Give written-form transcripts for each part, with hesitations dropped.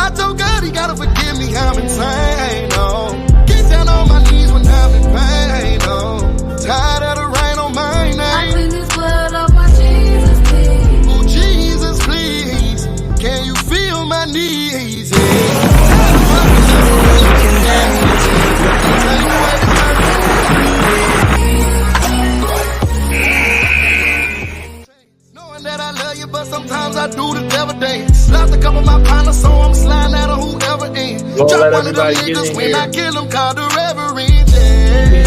I told God he gotta forgive me, I'm insane, oh. Get down on my knees when I'm in pain, oh. Tired of the rain on my name. I clean this blood off my Jesus, please. Oh, Jesus, please. Can you feel my knees? Yeah. Knowing that I love you, but sometimes I do the devil dance. Lost a couple of my partners, so I'm sliding out of whoever ends. Drop one of them niggas when I kill them, call the reverend, yeah.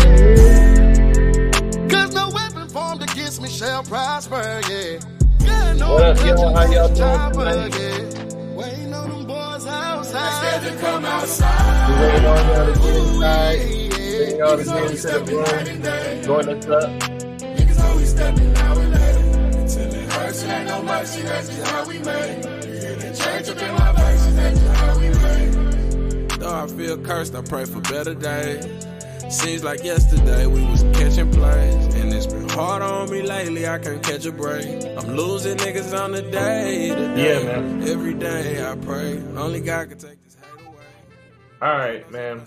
Cause no weapon formed against me shall prosper, yeah. What up, y'all? How y'all doing tonight? Waiting on them boys outside. Scared to come outside. We waiting on y'all to get inside. Waiting y'all to get into the room. Join us up. Niggas always stepping out and later. Until it hurts, it ain't no mercy, that's just how we made. The church up in my verses, that's just how we made. Though I feel cursed, I pray for better days. Seems like yesterday we was catching plays, and it's been hard on me lately, I can't catch a break. I'm losing niggas on the day to day. Yeah, man. Every day I pray, only God can take this hate away. All right, man.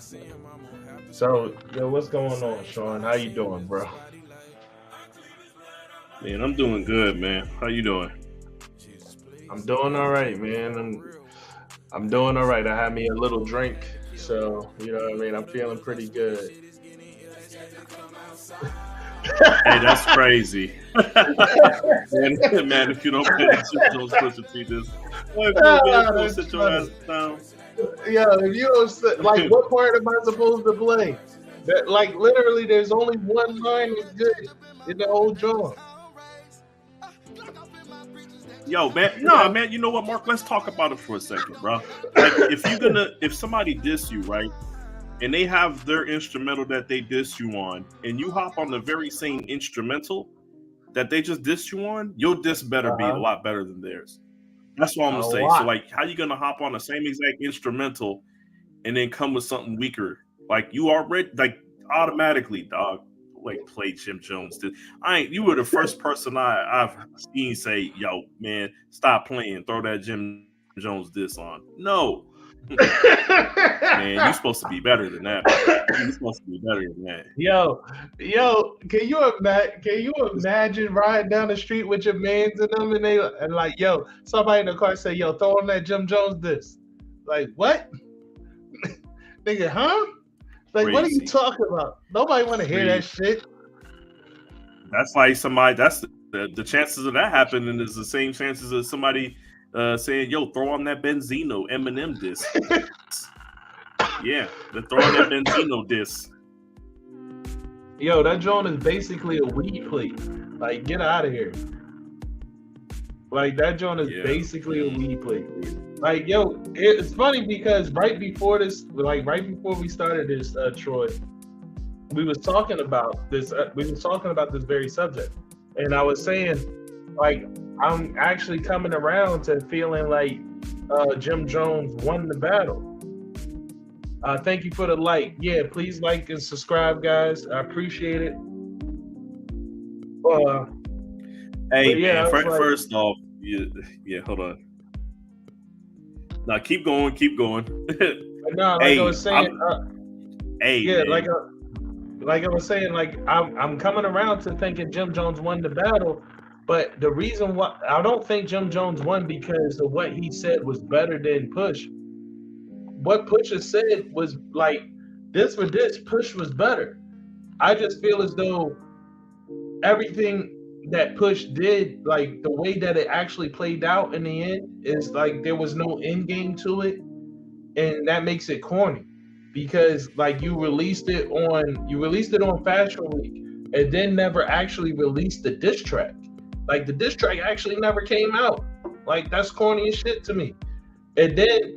So, yo, what's going on, Sean? How you doing, bro? Man, I'm doing good, man. How you doing? I'm doing all right, man. I'm doing all right. I had me a little drink, so you know what I mean. I'm feeling pretty good. Hey, that's crazy. man, if you don't pay attention, don't Pusha T this. Don't sit your ass down. Yeah, if you don't like, what part am I supposed to play? That, like, literally, there's only one line that's good in the whole joint. Yo, man, no, man. You know what, Mark? Let's talk about it for a second, bro. Like, if somebody diss you, right, and they have their instrumental that they diss you on, and you hop on the very same instrumental that they just diss you on, your diss better be a lot better than theirs. That's what I'm gonna say. So, like, how you gonna hop on the same exact instrumental and then come with something weaker? Like, you already, like, automatically, dog. Like, play Jim Jones. You were the first person I've seen say, "Yo, man, stop playing. Throw that Jim Jones diss on." No, man, you're supposed to be better than that. You're supposed to be better than that. Yo, can you imagine riding down the street with your mans and them, and like, yo, somebody in the car say, "Yo, throw on that Jim Jones diss." Like, what? Nigga, huh? Like, crazy. What are you talking about? Nobody want to hear that shit. That's like somebody. That's the chances of that happening is the same chances of somebody saying, "Yo, throw on that Benzino Eminem disc." Yeah, they're throwing that Benzino disc. Yo, that joint is basically a weed plate. Like, get out of here. Like, that joint is basically a weed plate. Like, yo, it's funny because right before we started this, Troy, we was talking about this. We was talking about this very subject, and I was saying, like, I'm actually coming around to feeling like Jim Jones won the battle. Thank you for the like. Yeah, please like and subscribe, guys. I appreciate it. Hey, man, first off, yeah, hold on. Now keep going. No, like I was saying, like I was saying, like I'm coming around to thinking Jim Jones won the battle, but the reason why I don't think Jim Jones won because of what he said was better than Push. What Pusha said was like this for this, Push was better. I just feel as though everything that Push did, like the way that it actually played out in the end, is like there was no end game to it, and that makes it corny because like you released it on Fashion Week and then never actually released the diss track. Like the diss track actually never came out. Like that's corny as shit to me. And then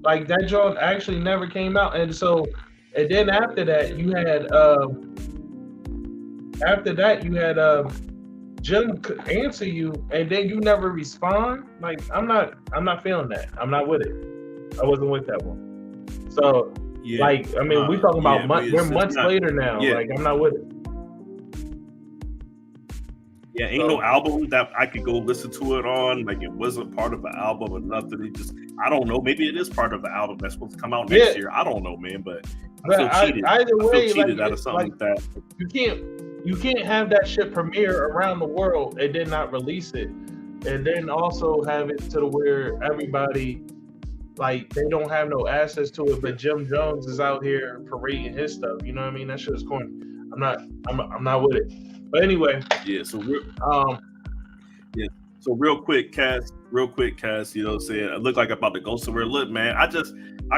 like that joint actually never came out, and then after that you had Jim answer you, and then you never respond. Like I'm not feeling that. I'm not with it. I wasn't with that one. So like I mean we're talking about we're months later now. Yeah. Like I'm not with it. Yeah, ain't no album that I could go listen to it on. Like, it wasn't part of an album or nothing. It just, I don't know. Maybe it is part of an album that's supposed to come out next year. I don't know, man. But I feel cheated. Either way, I feel cheated out of something like that. You can't have that shit premiere around the world and then not release it, and then also have it to where everybody, like, they don't have no access to it. But Jim Jones is out here parading his stuff. You know what I mean? That shit is corny. I'm not with it. But anyway, yeah. So real quick, Cass. You know what I'm saying? I look like I'm about to go somewhere. Look, man, I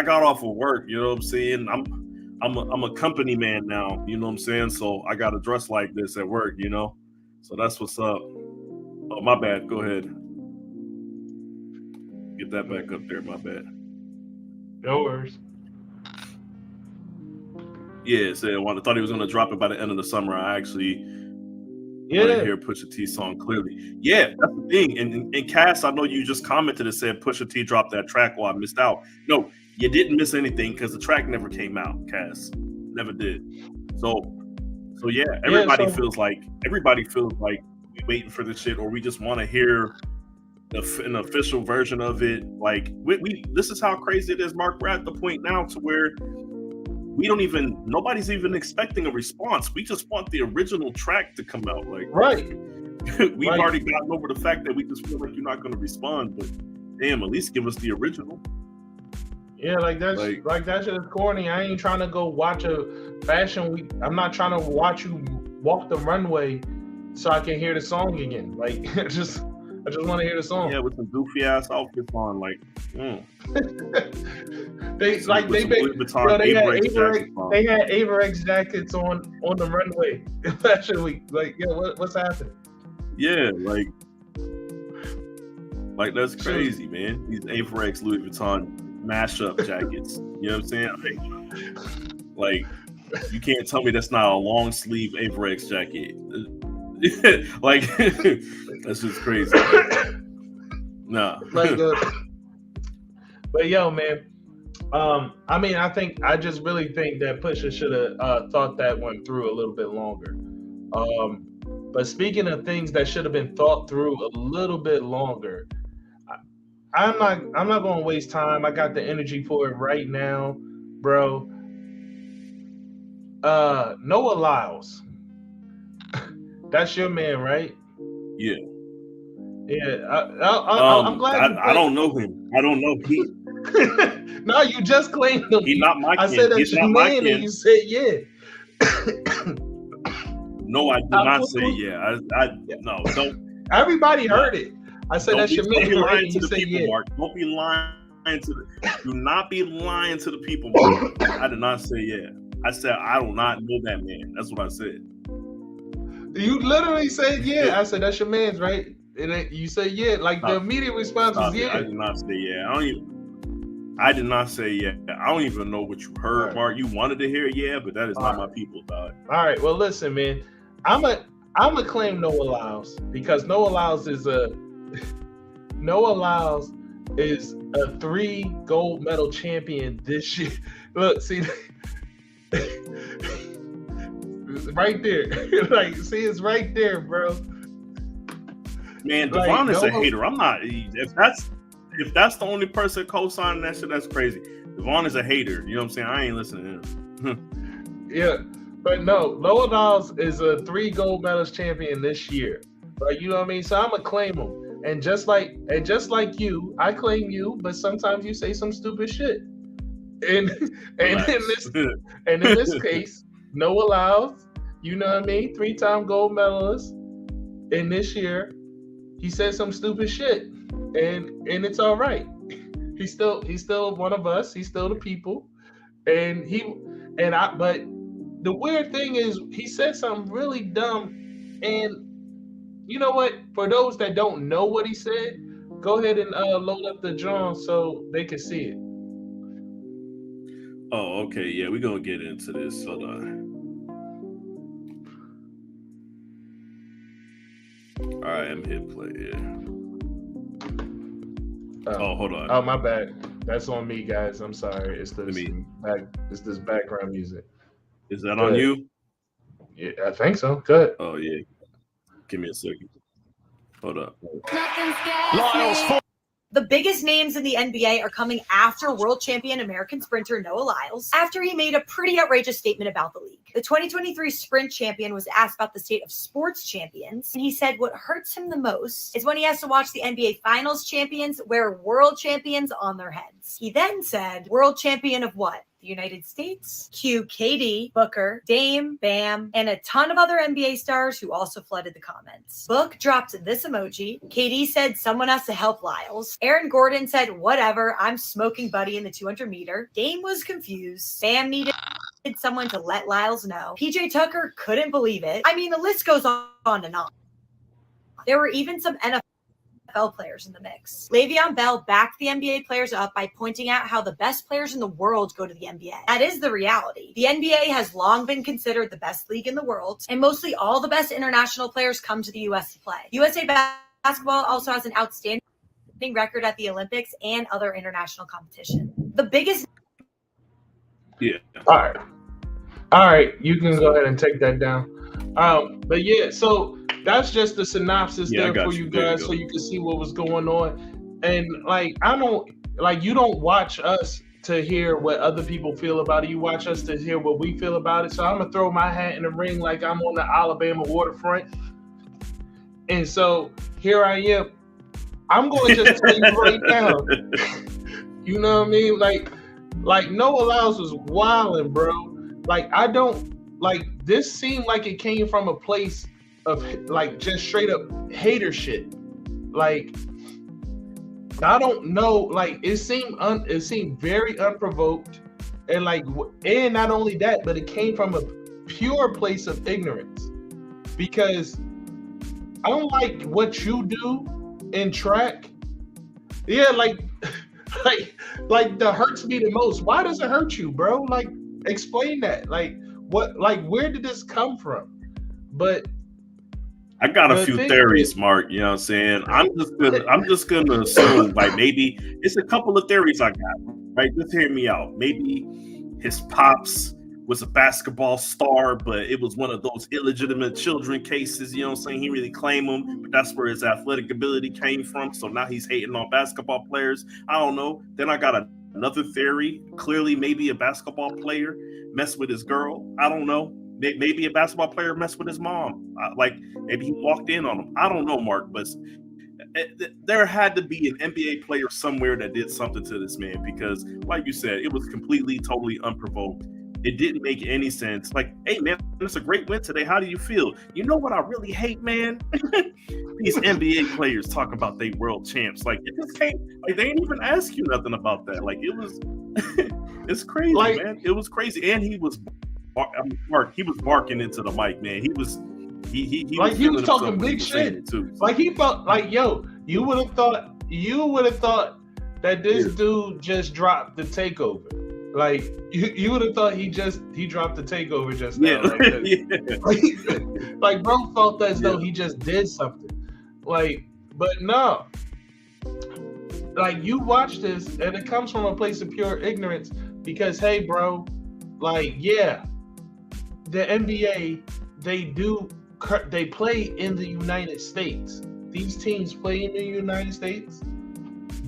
got off of work. You know what I'm saying? I'm a company man now. You know what I'm saying? So I got to dress like this at work. You know, so that's what's up. Oh, my bad. Go ahead. Get that back up there. My bad. No worries. Yeah, so I thought he was going to drop it by the end of the summer. I actually want to hear Pusha T song clearly. Yeah, that's the thing. And Cass, I know you just commented and said Pusha T dropped that track while I missed out. No, you didn't miss anything because the track never came out, Cass. Never did. So yeah, everybody feels like we waiting for this shit, or we just want to hear an official version of it. Like, we this is how crazy it is, Mark. We're at the point now to where nobody's even expecting a response. We just want the original track to come out. Like, right. We've already gotten over the fact that we just feel like you're not going to respond, but damn, at least give us the original. Yeah, that shit is corny. I ain't trying to go watch a fashion week. I'm not trying to watch you walk the runway so I can hear the song again. Like, I just want to hear the song. Yeah, with some goofy ass outfits on, like. They had Averex jackets on the runway fashion week. Like, yeah, what's happening? Yeah, like that's crazy, man. These Averex Louis Vuitton mashup jackets. You know what I'm saying? Like, you can't tell me that's not a long sleeve Averex jacket. Like, that's just crazy. Nah. But yo, man. I just really think that Pusha should have thought that one through a little bit longer. But speaking of things that should have been thought through a little bit longer, I'm not going to waste time. I got the energy for it right now, bro. Noah Lyles. That's your man, right? Yeah. Yeah. I'm glad. I don't know him. I don't know him. No, you just claimed him. He's not my I said that's your man, and you said yeah. No, I did not say yeah. No, don't. Everybody heard it. I said that's your man, right? You said yeah. Mark. Don't be lying do not be lying to the people, Mark. I did not say yeah. I said I do not know that man. That's what I said. You literally said yeah. I said that's your man's, right? And you said yeah. Like, the immediate response was yeah. I did not say yeah. I did not say yeah. I don't even know what you heard, right. Mark. You wanted to hear yeah, but that is not my people, dog. All right. Well, listen, man. I'm a claim Noah Lyles because Noah Lyles is a 3 gold medal champion this year. Look, see, right there. Like, see, it's right there, bro. Man, Devon is a hater. I'm not. If that's the only person co-signing that shit, that's crazy. Devon is a hater. You know what I'm saying? I ain't listening to him. Yeah, but no, Noah Lyles is a 3 gold medals champion this year. Like, you know what I mean? So I'm gonna claim him. And just like you, I claim you, but sometimes you say some stupid shit. And in this case, Noah Lyles, you know what I mean? 3-time gold medalist. And this year, he said some stupid shit. And it's all right. He's still one of us. He's still the people. But the weird thing is he said something really dumb. And you know what? For those that don't know what he said, go ahead and load up the drawing so they can see it. Oh, okay. Yeah, we're going to get into this. Hold on. All right, I'm hit play. Yeah. Hold on. Oh, my bad. That's on me, guys. I'm sorry. It's this background music. Is that on you? Yeah, I think so. Good. Oh, yeah. Give me a second. Hold up. Lyles. The biggest names in the NBA are coming after world champion American sprinter Noah Lyles, after he made a pretty outrageous statement about the league. The 2023 sprint champion was asked about the state of sports champions, and he said what hurts him the most is when he has to watch the NBA Finals champions wear world champions on their heads. He then said, world champion of what? The United States? Cue KD, Booker, Dame, Bam, and a ton of other NBA stars who also flooded the comments. Book dropped this emoji. KD said someone has to help Lyles. Aaron Gordon said, whatever, I'm smoking buddy in the 200 meter. Dame was confused. Bam needed someone to let Lyles know. PJ Tucker couldn't believe it. I mean, the list goes on and on. There were even some NFL players in the mix. Le'Veon Bell backed the NBA players up by pointing out how the best players in the world go to the NBA. That is the reality. The NBA has long been considered the best league in the world, and mostly all the best international players come to the US to play. USA basketball also has an outstanding record at the Olympics and other international competition. The biggest... Yeah. All right. You can go ahead and take that down. But yeah, so that's just the synopsis there for you guys, so you can see what was going on. And you don't watch us to hear what other people feel about it. You watch us to hear what we feel about it. So I'm gonna throw my hat in the ring like I'm on the Alabama waterfront. And so here I am. I'm going to just tell you right now. You know what I mean? Like Noah Lyles was wilding, bro. This seemed like it came from a place of just straight up hater shit. I don't know. It seemed very unprovoked, and and not only that, but it came from a pure place of ignorance. Because I don't like what you do in track. Yeah, that hurts me the most. Why does it hurt you, bro? Explain that. Where did this come from? But I got a few theories, Mark. You know what I'm saying? I'm just gonna assume maybe it's a couple of theories I got. Right? Just hear me out. Maybe his pops was a basketball star, but it was one of those illegitimate children cases. You know what I'm saying? He really claimed him, but that's where his athletic ability came from. So now he's hating on basketball players. I don't know. Then I got another theory. Clearly, maybe a basketball player messed with his girl. I don't know. Maybe a basketball player messed with his mom. Maybe he walked in on him. I don't know, Mark, but there had to be an NBA player somewhere that did something to this man, because, like you said, it was completely, totally unprovoked. It didn't make any sense. Hey, man, it's a great win today. How do you feel? You know what I really hate, man? These NBA players talk about they world champs. It just can't. They didn't even ask you nothing about that. It was, it's crazy, man. It was crazy, and he was, he was barking into the mic, man. He was talking big shit too. He felt you would have thought that this dude just dropped the takeover. You would have thought he dropped the takeover just now. Bro felt as though he just did something. But no. You watch this and it comes from a place of pure ignorance, because hey, bro, the NBA, they play in the United States. These teams play in the United States,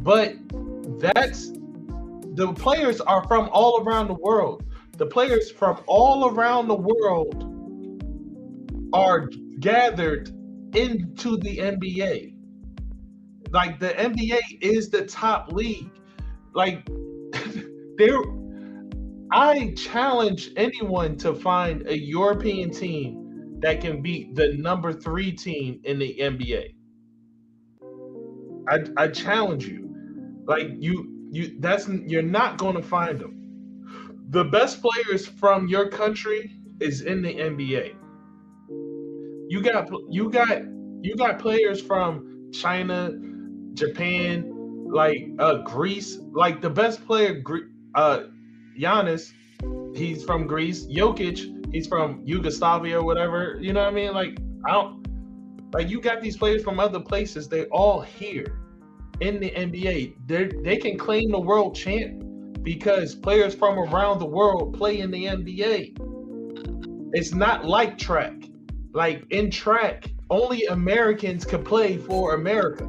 but the players are from all around the world. The players from all around the world are gathered into the NBA. The NBA is the top league. I challenge anyone to find a European team that can beat the number 3 team in the NBA. I challenge you. You're not going to find them. The best players from your country is in the NBA. You got players from China, Japan, Greece. The best player, Giannis, he's from Greece. Jokic, he's from Yugoslavia or whatever. You know what I mean? You got these players from other places. They're all here in the NBA. They can claim the world champ because players from around the world play in the NBA. It's not like track. In track, only Americans could play for America.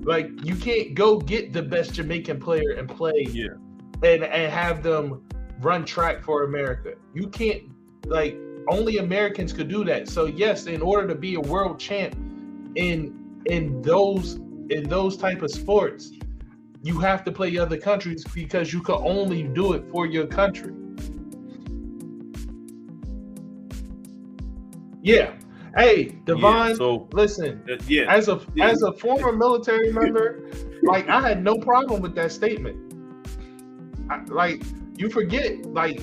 Like, you can't go get the best Jamaican player and play and have them run track for America. You can't, like, only Americans could do that. So yes, in order to be a world champ in those type of sports, you have to play other countries because you can only do it for your country. Yeah. Hey, Devon, listen. As a former military member, like, I had no problem with that statement. You forget. Like,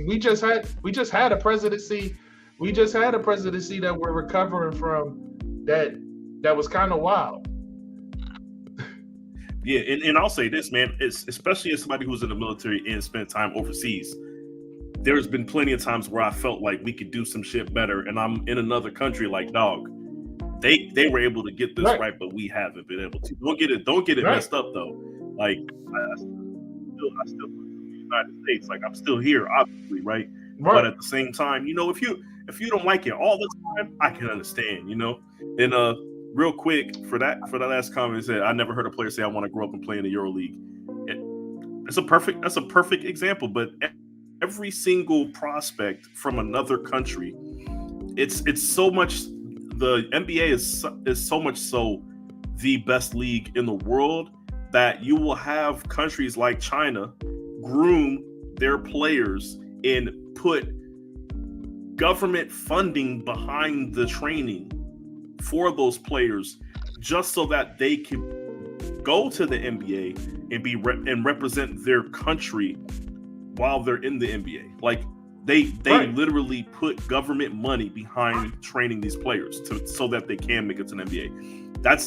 we just had a presidency. We just had a presidency that we're recovering from. That was kind of wild. Yeah, and I'll say this, man. It's especially as somebody who's in the military and spent time overseas. There's been plenty of times where I felt like we could do some shit better, and I'm in another country like, dog, they were able to get this right, but we haven't been able to. Don't get it messed up though. Like, I still in the United States. Like, I'm still here, obviously, right? But at the same time, if you don't like it all the time, I can understand, And real quick for that last comment, said I never heard a player say I want to grow up and play in the EuroLeague. That's a perfect example, but every single prospect from another country, it's so much. The NBA is so much so the best league in the world that you will have countries like China groom their players and put government funding behind the training for those players just so that they can go to the NBA and and represent their country while they're in the NBA. Like, they literally put government money behind training these players so that they can make it to the NBA. That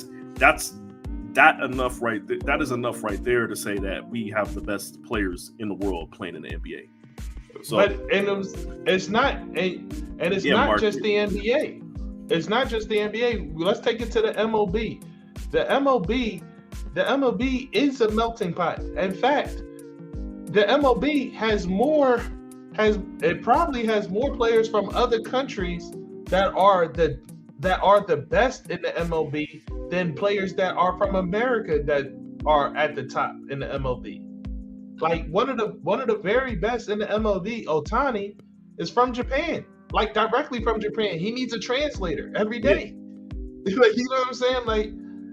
is enough right there to say that we have the best players in the world playing in the NBA. So, it's not just the NBA. It's not just the NBA. Let's take it to the MLB. The MLB is a melting pot. In fact, the MLB probably has more players from other countries that are the best in the MLB than players that are from America that are at the top in the MLB. Like, one of the very best in the MLB, Ohtani, is from Japan. Like, directly from Japan. He needs a translator every day. Yeah. Like, you know what I'm saying? Like,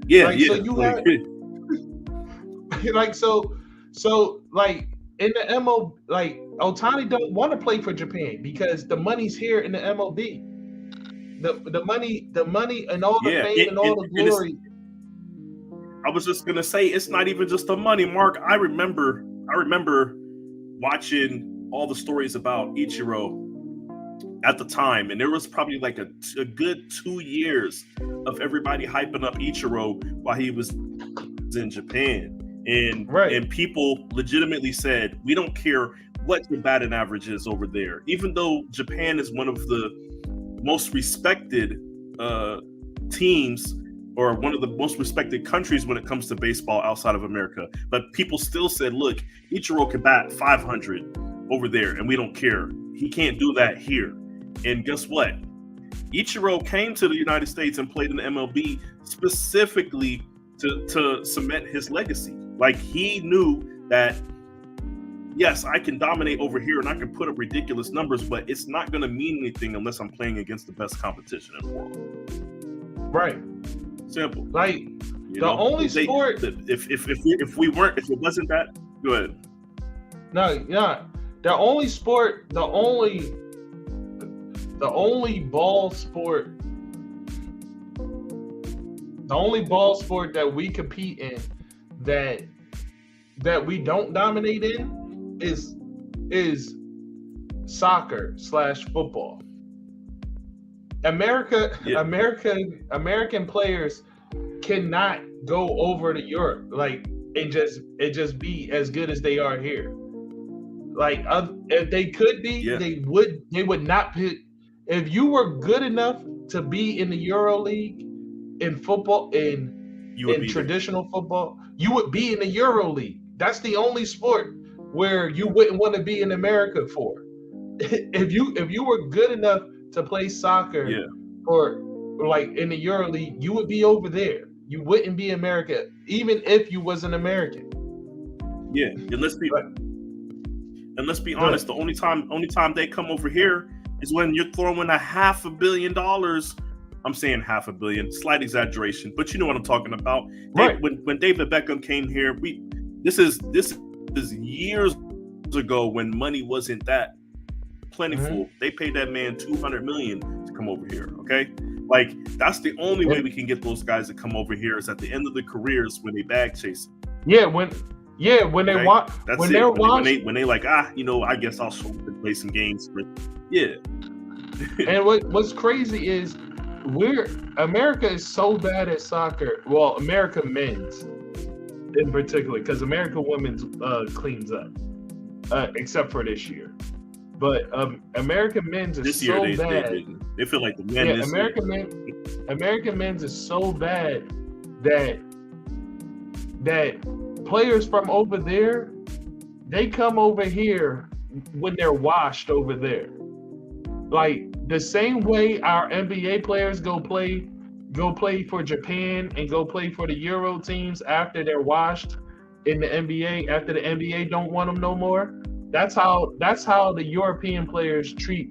So you have, like, so like, in the MLB, like, Ohtani don't want to play for Japan because the money's here in the MLB. The money and all the fame and all the glory. I was just gonna say, it's not even just the money, Mark. I remember watching all the stories about Ichiro at the time, and there was probably like a good 2 years of everybody hyping up Ichiro while he was in Japan, and people legitimately said, we don't care what your batting average is over there, even though Japan is one of the most respected teams, or one of the most respected countries when it comes to baseball outside of America. But people still said, look, Ichiro can bat 500 over there, and we don't care. He can't do that here. And guess what? Ichiro came to the United States and played in the MLB specifically to cement his legacy. Like, he knew that, yes, I can dominate over here and I can put up ridiculous numbers, but it's not going to mean anything unless I'm playing against the best competition in the world. Right. Simple. Like, only sport. If it wasn't that, go ahead. No, yeah. The only ball sport that we compete in that we don't dominate in is soccer / football. American players cannot go over to Europe, like, and just be as good as they are here. Like, if they could be, they would not pick. If you were good enough to be in the EuroLeague in football, in traditional football, you would be in the EuroLeague. That's the only sport where you wouldn't want to be in America for. If you were good enough to play soccer for like in the EuroLeague, you would be over there. You wouldn't be America, even if you was an American. Yeah, and let's be honest. The only time they come over here is when you're throwing $500 million. I'm saying $500 million, slight exaggeration, but you know what I'm talking about. Right. When David Beckham came here, this is years ago when money wasn't that plentiful. Mm-hmm. They paid that man $200 million to come over here. Okay, like that's the only way we can get those guys to come over here is at the end of their careers when they bag chasing. When they want when they're when they like I guess I'll show up and play some games. But and what's crazy is America is so bad at soccer. Well, America men's in particular, because America women's cleans up, except for this year. But American men's is this so year bad. They feel like the men. American men's is so bad that players from over there, they come over here when they're washed over there. Like the same way our NBA players go play for Japan and go play for the Euro teams after they're washed in the NBA, after the NBA don't want them no more. That's how the European players treat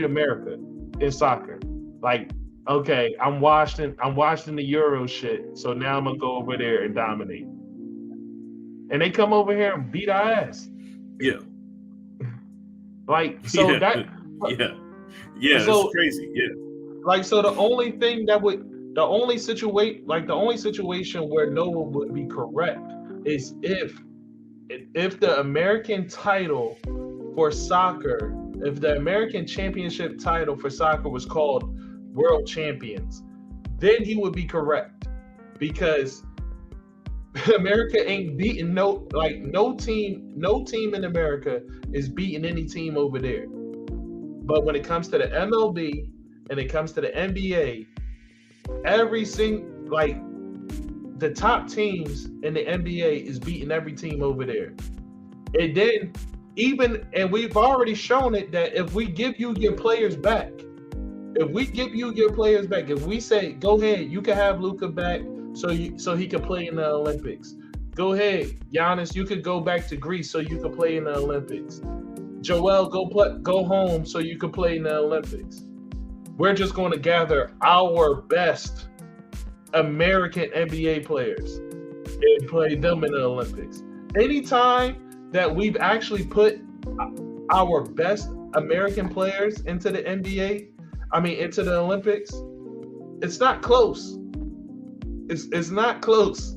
America in soccer. Like, okay, I'm washed in the Euro shit, so now I'm gonna go over there and dominate. And they come over here and beat our ass. Yeah. Like, so that. Yeah. So, it's crazy. Yeah. Like, so the only situation where Noah would be correct is if the American title for soccer, if the American championship title for soccer was called World Champions, then he would be correct, because America ain't beating no team in America is beating any team over there. But when it comes to the MLB and it comes to the NBA, the top teams in the NBA is beating every team over there. And then and we've already shown it that if we give you your players back, if we say, go ahead, you can have Luka back so he can play in the Olympics. Go ahead, Giannis, you could go back to Greece so you can play in the Olympics. Joel, go home so you can play in the Olympics. We're just going to gather our best American NBA players and play them in the Olympics. Anytime that we've actually put our best American players into the into the Olympics, it's not close. It's not close.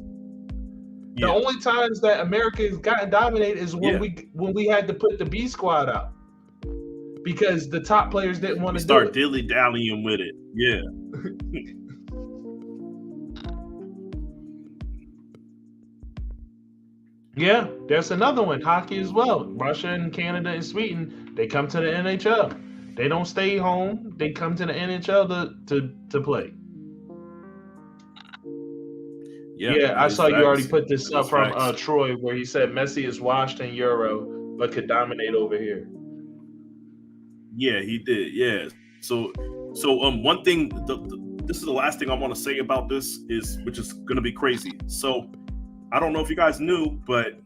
Yeah. The only times that America has gotten dominated is when we had to put the B squad out because the top players didn't want to start dilly-dallying with it. Yeah. Yeah, there's another one, hockey as well. Russia and Canada and Sweden, they come to the NHL. They don't stay home. They come to the NHL to play. Yeah, I saw you already put this up from Troy, where he said Messi is washed in Euro, but could dominate over here. Yeah, he did. Yeah. So one thing. This is the last thing I want to say about this which is going to be crazy. So I don't know if you guys knew, but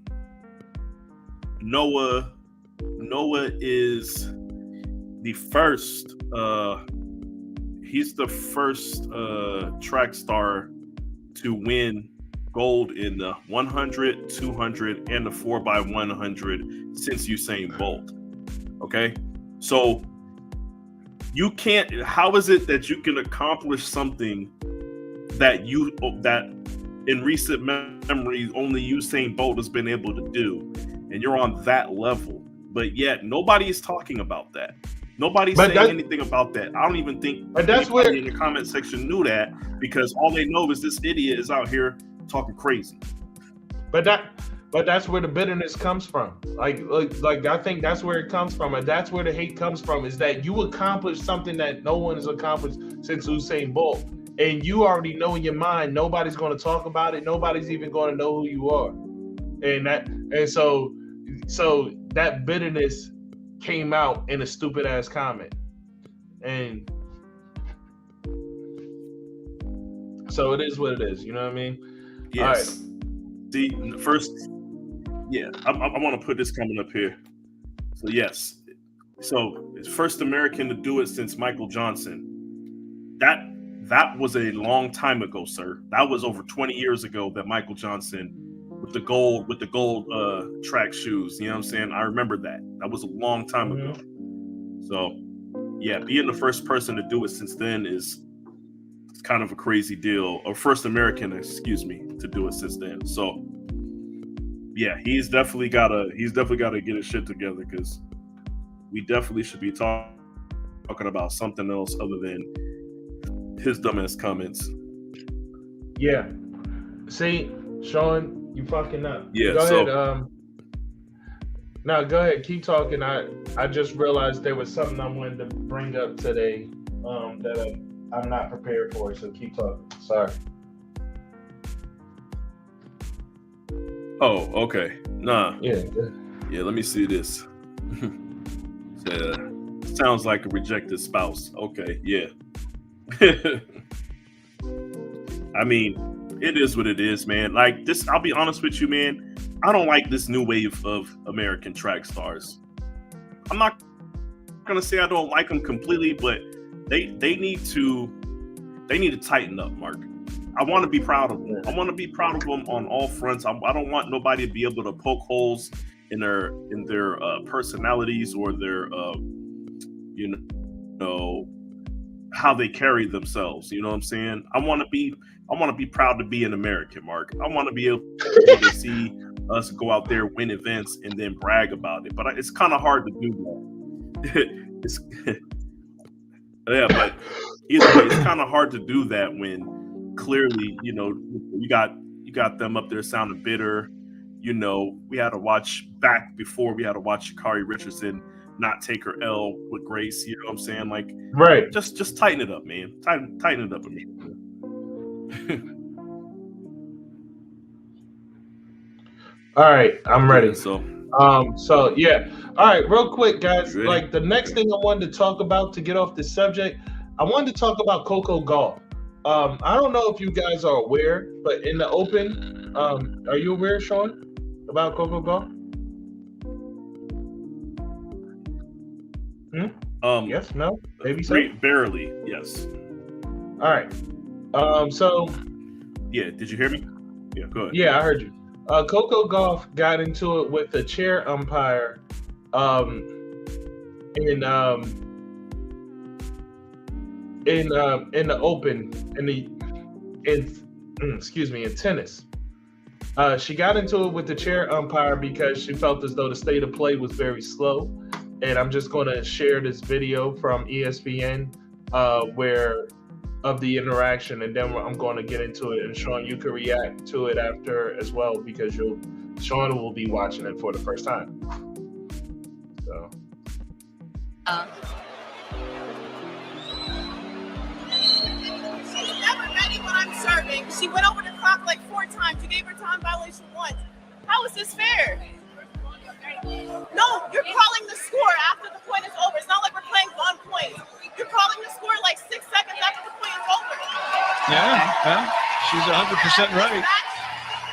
Noah is the first. He's the first track star to win gold in the 100, 200, and the 4x100 since Usain Bolt. Okay, so you can't. How is it that you can accomplish something that in recent memory only Usain Bolt has been able to do, and you're on that level, but yet nobody is talking about that. Nobody's saying anything about that. I don't even think anybody in the comment section knew that, because all they know is this idiot is out here talking crazy. But that's where the bitterness comes from. Like I think that's where it comes from, and that's where the hate comes from. Is that you accomplished something that no one has accomplished since Usain Bolt, and you already know in your mind nobody's going to talk about it. Nobody's even going to know who you are, and so that bitterness came out in a stupid ass comment, And so it is what it is. You know what I mean? Yes. All right. See, first, yeah, I want to put this coming up here. So yes, so it's first American to do it since Michael Johnson. That was a long time ago, sir. That was over 20 years ago that Michael Johnson with the gold track shoes. You know what I'm saying? I remember that. That was a long time ago. So yeah, being the first person to do it since then is kind of a crazy deal. Or first American, excuse me, to do it since then. So yeah, he's definitely gotta get his shit together, because we definitely should be talking about something else other than his dumbass comments. Yeah. See, Sean, you fucking up. Yeah. Go ahead. No, go ahead. Keep talking. I just realized there was something I wanted to bring up today that I'm not prepared for. So keep talking. Sorry. Oh, okay. Nah. Yeah. Yeah. Let me see this. Sounds like a rejected spouse. Okay. Yeah. I mean, it is what it is, man. Like this, I'll be honest with you, man. I don't like this new wave of American track stars. I'm not gonna say I don't like them completely, but they need to tighten up, Mark. I want to be proud of them. I want to be proud of them on all fronts. I don't want nobody to be able to poke holes in their personalities or their you know how they carry themselves. You know what I'm saying? I want to be proud to be an American, Mark. I want to be able to see us go out there, win events, and then brag about it. But it's kind of hard to do that. Yeah, but either way, it's kind of hard to do that when clearly, you got them up there sounding bitter. We had to watch back before we had to watch Sha'Carri Richardson not take her L with grace. You know what I'm saying? Like, right. Just tighten it up, man. Tighten it up a bit. All right, I'm ready. Yeah, so yeah. All right, real quick, guys. Like the next thing I wanted to talk about to get off this subject, I wanted to talk about Coco Gauff. I don't know if you guys are aware, but in the Open, are you aware, Sean, about Coco Gauff? Yes, no, maybe so. Barely, yes. All right. So. Yeah, did you hear me? Yeah, go ahead. Yeah, I heard you. Coco Gauff got into it with the chair umpire in the Open in tennis. She got into it with the chair umpire because she felt as though the state of play was very slow. And I'm just going to share this video from ESPN of the interaction, and then I'm going to get into it. And Sean, you can react to it after as well, because Sean will be watching it for the first time. So. She's never ready when I'm serving. She went over the clock like 4 times. You gave her time violation once. How is this fair? No, you're calling the score after the point is over. It's not like we're playing 1 point. You're calling the score like 6 seconds after the point is over. Yeah, she's 100% right.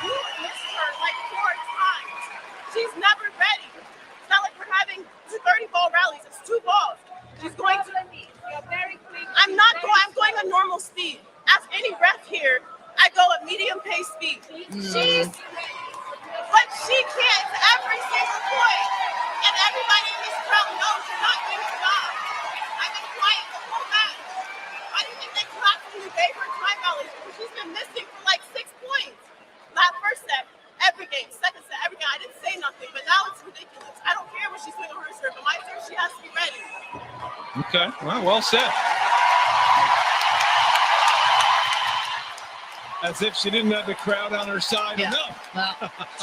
You missed her like 4 times. She's never ready. It's not like we're having 30-ball rallies. It's 2 balls. She's going to. I'm going a normal speed. Ask any ref here. I go at medium pace speed. But she can't every single point. And everybody in this crowd knows you're not doing your job. I've been quiet the whole match. Why do you think they clapped when you gave her time violation? Because she's been missing for like 6 points. Not first set, every game, second set, every game. I didn't say nothing, but now it's ridiculous. I don't care when she's swinging her serve, but my serve, she has to be ready. Okay, well said. As if she didn't have the crowd on her side enough. Well,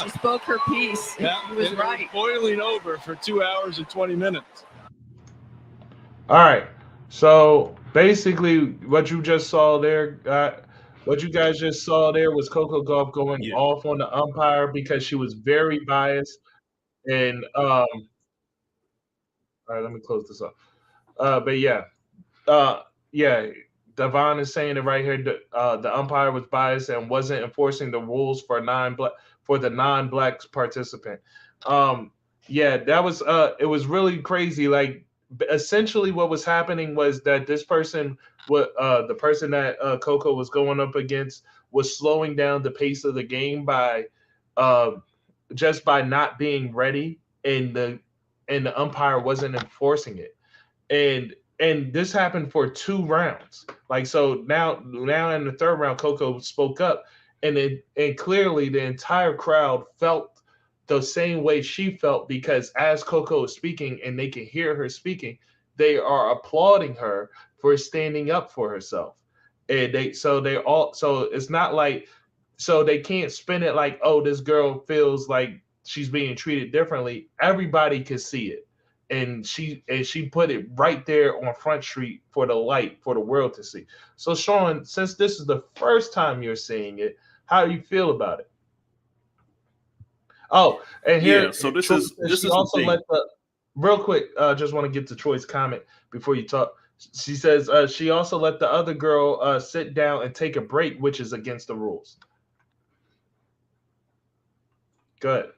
she spoke her piece. Yeah, he was right. Boiling over for 2 hours and 20 minutes. All right. So basically, what you just saw there, what you guys just saw there was Coco Gauff going off on the umpire because she was very biased. And all right, let me close this up. But yeah, Yeah, Devon is saying it right here. The umpire was biased and wasn't enforcing the rules for the non-black participant. Um, yeah, that was it was really crazy. Like essentially, what was happening was that this person, the person that Coco was going up against, was slowing down the pace of the game by uh, just by not being ready, and the umpire wasn't enforcing it, and this happened for 2 rounds. Like so now in the third round, Coco spoke up, and clearly the entire crowd felt the same way she felt because as Coco is speaking and they can hear her speaking, they are applauding her for standing up for herself. And so it's not like so they can't spin it like, oh, this girl feels like she's being treated differently. Everybody can see it, and she put it right there on Front Street for the world to see. So Sean, since this is the first time you're seeing it, how do you feel about it? Oh, and Yeah. here So this Troy is says this she is the also thing. let the real quick. Just want to get to Troy's comment before you talk. She says she also let the other girl sit down and take a break, which is against the rules. Good.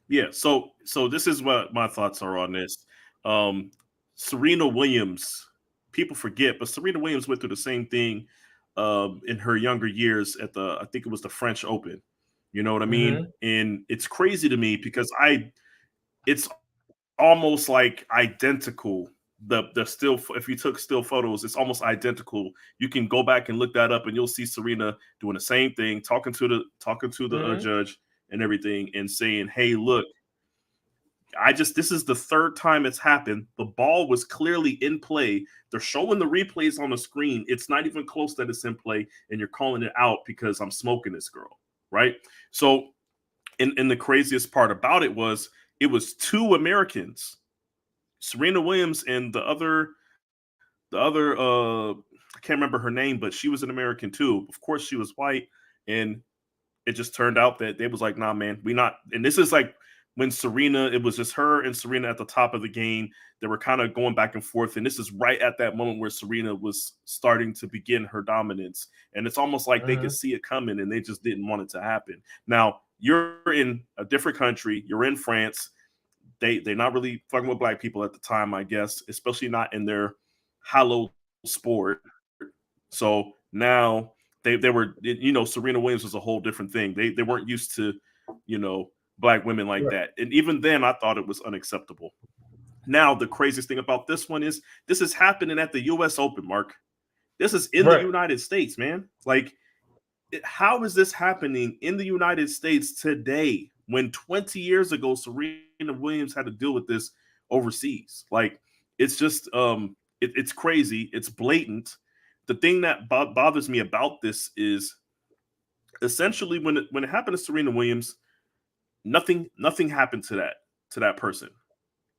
Yeah. So this is what my thoughts are on this. Um, Serena Williams. People forget, but Serena Williams went through the same thing in her younger years at I think it was the French Open. You know what I mean? Hmm. And it's crazy to me because it's almost like identical. The still, if you took still photos, it's almost identical. You can go back and look that up, and you'll see Serena doing the same thing, talking to the Hmm. judge and everything, and saying, "Hey, look, this is the third time it's happened. The ball was clearly in play. They're showing the replays on the screen. It's not even close that it's in play, and you're calling it out because I'm smoking this girl, right?" So, and the craziest part about it was 2 Americans, Serena Williams and the other I can't remember her name, but she was an American too. Of course, she was white, and it just turned out that they was like, nah, man, we not. And this is like when Serena, it was just her and Serena at the top of the game. They were kind of going back and forth, and this is right at that moment where Serena was starting to begin her dominance, and it's almost like they could Hmm. see it coming, and they just didn't want it to happen. Now you're in a different country. You're in France. They're not really fucking with black people at the time, I guess, especially not in their hallowed sport. So now they were, Serena Williams was a whole different thing. They weren't used to you know black women like Right. that, and even then I thought it was unacceptable. Now the craziest thing about this one is this is happening at the U.S. Open, Mark. This is in the Right. United States, man. Like, how is this happening in the United States today when 20 years ago Serena Williams had to deal with this overseas? Like, it's just it's crazy. It's blatant. The thing that bothers me about this is essentially when it happened to Serena Williams, nothing happened to that person,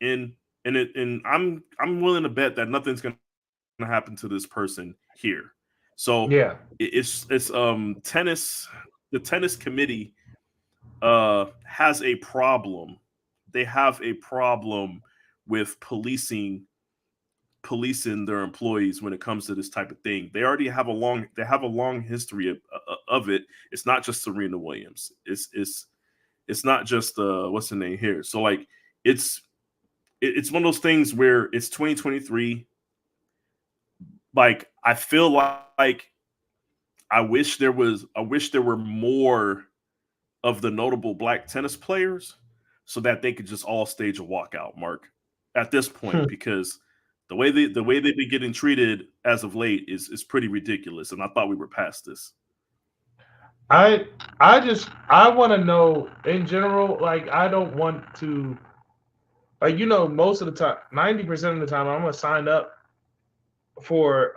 and I'm willing to bet that nothing's going to happen to this person here. So Yeah. it's tennis. The tennis committee has a problem. They have a problem with policing their employees when it comes to this type of thing. They have a long history of it. It's not just Serena Williams. It's not just what's the name here. So like it's it's one of those things where it's 2023. Like I feel like I wish there were more of the notable black tennis players so that they could just all stage a walkout, Mark, at this point, because the way they've been getting treated as of late is pretty ridiculous, and I thought we were past this. I I want to know in general. Like I don't want to. Like most of the time, 90% of the time, I'm gonna sign up for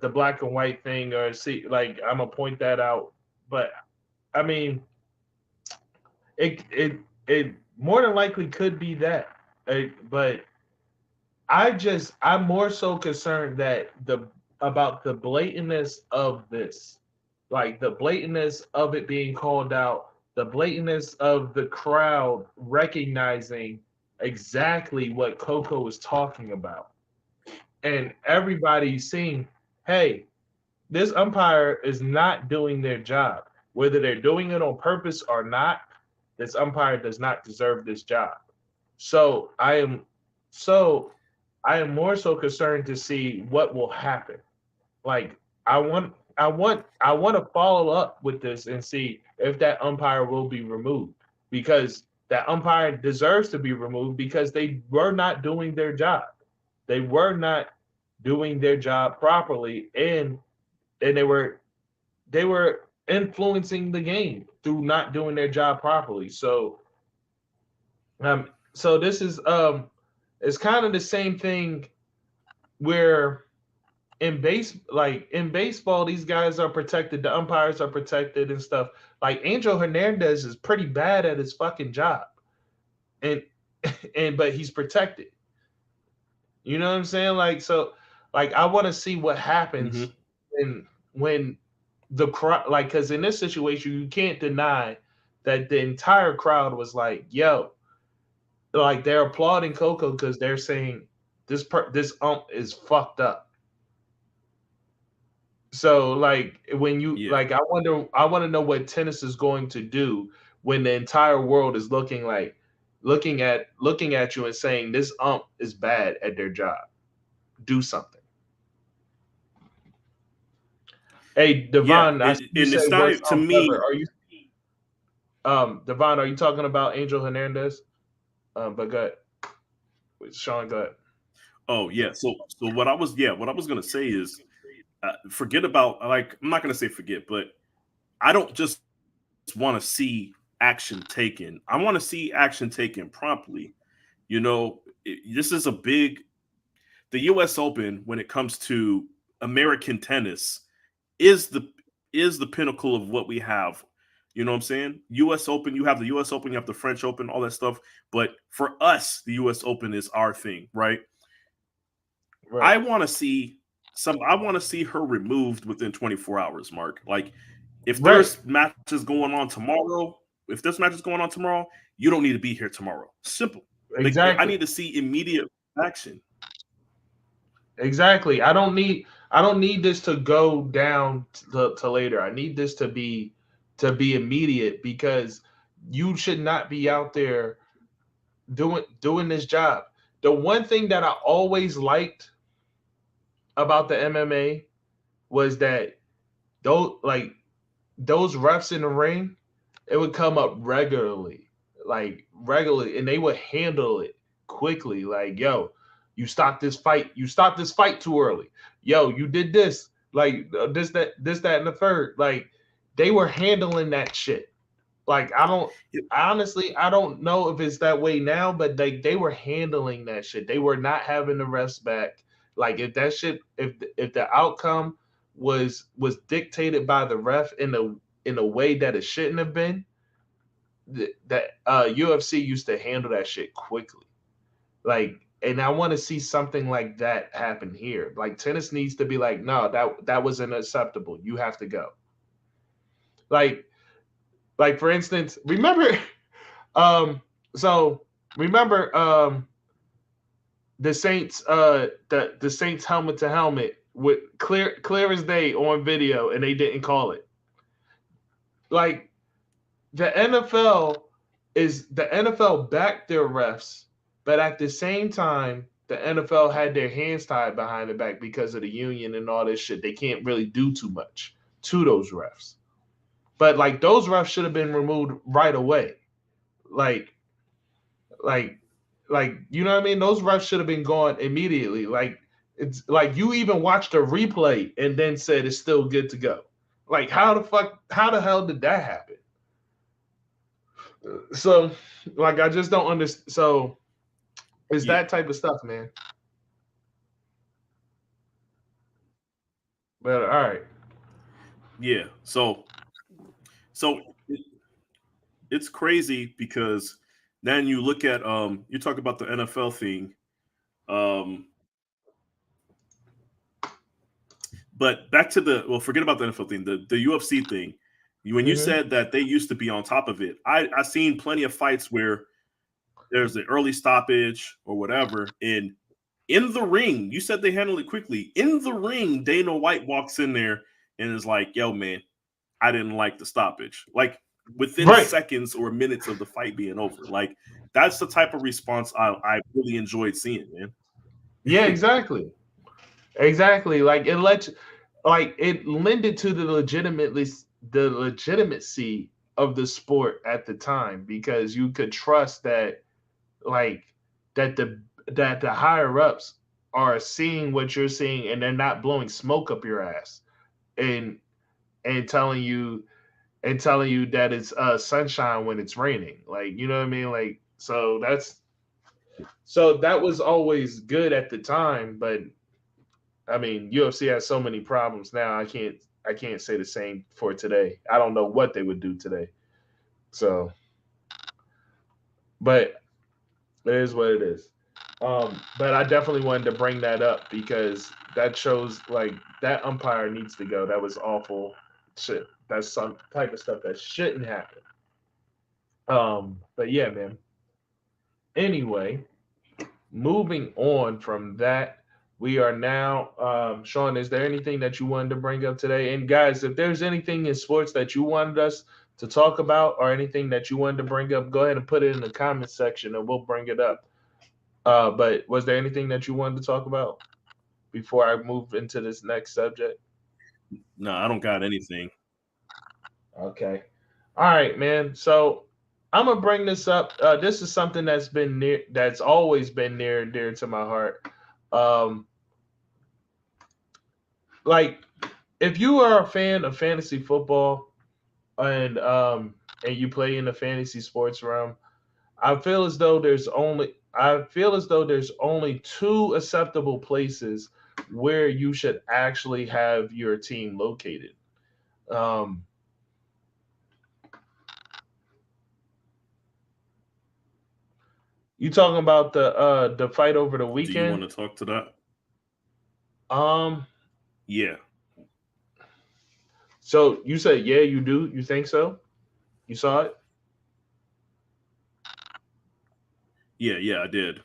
the black and white thing or see like I'm gonna point that out. But I mean, it more than likely could be that. But I'm more so concerned that the about the blatantness of this, like the blatantness of it being called out, the blatantness of the crowd recognizing exactly what Coco was talking about, and everybody's seeing, hey, this umpire is not doing their job. Whether they're doing it on purpose or not, this umpire does not deserve this job. So I am more so concerned to see what will happen. Like I want to follow up with this and see if that umpire will be removed, because that umpire deserves to be removed because they were not doing their job. They were not doing their job properly, and they were influencing the game through not doing their job properly. So so this is it's kind of the same thing where in baseball, these guys are protected, the umpires are protected and stuff. Like Angel Hernandez is pretty bad at his fucking job. And but he's protected. You know what I'm saying? Like, so like I want to see what happens when the crowd, like, because in this situation you can't deny that the entire crowd was like, yo, like they're applauding Coco because they're saying this ump is fucked up. So like when you like, I want to know what tennis is going to do when the entire world is looking at you and saying this ump is bad at their job. Do something. Hey, Devon, and it's not to me. Are you Devon, are you talking about Angel Hernandez? But go ahead. Sean, go ahead. Oh yeah. So what I was gonna say is forget about, like, I'm not gonna say forget, but I don't just want to see action taken. I want to see action taken promptly. You know, this is the U.S. Open when it comes to American tennis is the pinnacle of what we have. You know what I'm saying? U.S. Open, you have the U.S. Open, you have the French Open, all that stuff. But for us, the U.S. Open is our thing, right? I want to see her removed within 24 hours, Mark. Like, if there's matches going on tomorrow, you don't need to be here tomorrow. Simple. Exactly. Like, I need to see immediate action. Exactly. I don't need this to go down to later. I need this to be immediate, because you should not be out there doing this job. The one thing that I always liked about the MMA was that those refs in the ring, it would come up regularly, and they would handle it quickly. Like, yo, you stopped this fight too early. Yo, you did this, like this, that, and the third. Like, they were handling that shit. Like, I don't know if it's that way now, but they were handling that shit. They were not having the refs back. Like, if that shit, if the outcome was dictated by the ref in a way that it shouldn't have been, that UFC used to handle that shit quickly. Like, and I want to see something like that happen here. Like, tennis needs to be like, no, that was unacceptable. You have to go. Like for instance, remember the Saints the Saints helmet to helmet with clear as day on video, and they didn't call it. Like, the NFL backed their refs, but at the same time, the NFL had their hands tied behind their back because of the union and all this shit. They can't really do too much to those refs. But like, those refs should have been removed right away. Like, you know what I mean? Those refs should have been gone immediately. Like, it's like you even watched a replay and then said it's still good to go. Like, how the hell did that happen? So, like, I just don't understand. So, it's that type of stuff, man. But all right. Yeah. So it's crazy, because then you look at you talk about the NFL thing, but back to forget about the NFL thing, the UFC thing. When you said that they used to be on top of it, I seen plenty of fights where there's the early stoppage or whatever, and In the ring, you said they handled it quickly. In the ring, Dana White walks in there and is like, yo, man, I didn't like the stoppage. Like within seconds or minutes of the fight being over. Like that's the type of response I really enjoyed seeing, man. Yeah, exactly. Exactly. Like it lended to the legitimacy of the sport at the time, because you could trust that like that the higher ups are seeing what you're seeing, and they're not blowing smoke up your ass and and telling you that it's sunshine when it's raining. Like, you know what I mean? Like, so that was always good at the time, but I mean, UFC has so many problems now. I can't say the same for today. I don't know what they would do today. So, but it is what it is. But I definitely wanted to bring that up because that shows like that umpire needs to go. That was awful shit. That's some type of stuff that shouldn't happen. But yeah, man. Anyway, moving on from that, we are now, Sean, is there anything that you wanted to bring up today? And guys, if there's anything in sports that you wanted us to talk about or anything that you wanted to bring up, go ahead and put it in the comments section and we'll bring it up. But was there anything that you wanted to talk about before I move into this next subject? No, I don't got anything. Okay. All right, man. So I'm gonna bring this up. This is something that's always been near and dear to my heart. Um, like if you are a fan of fantasy football and you play in the fantasy sports realm, I feel as though there's only two acceptable places where you should actually have your team located. Um, you talking about the fight over the Do you want weekend? to talk to that? Um, Yeah. so you said yeah, you do. You think so? You saw it? Yeah, I did.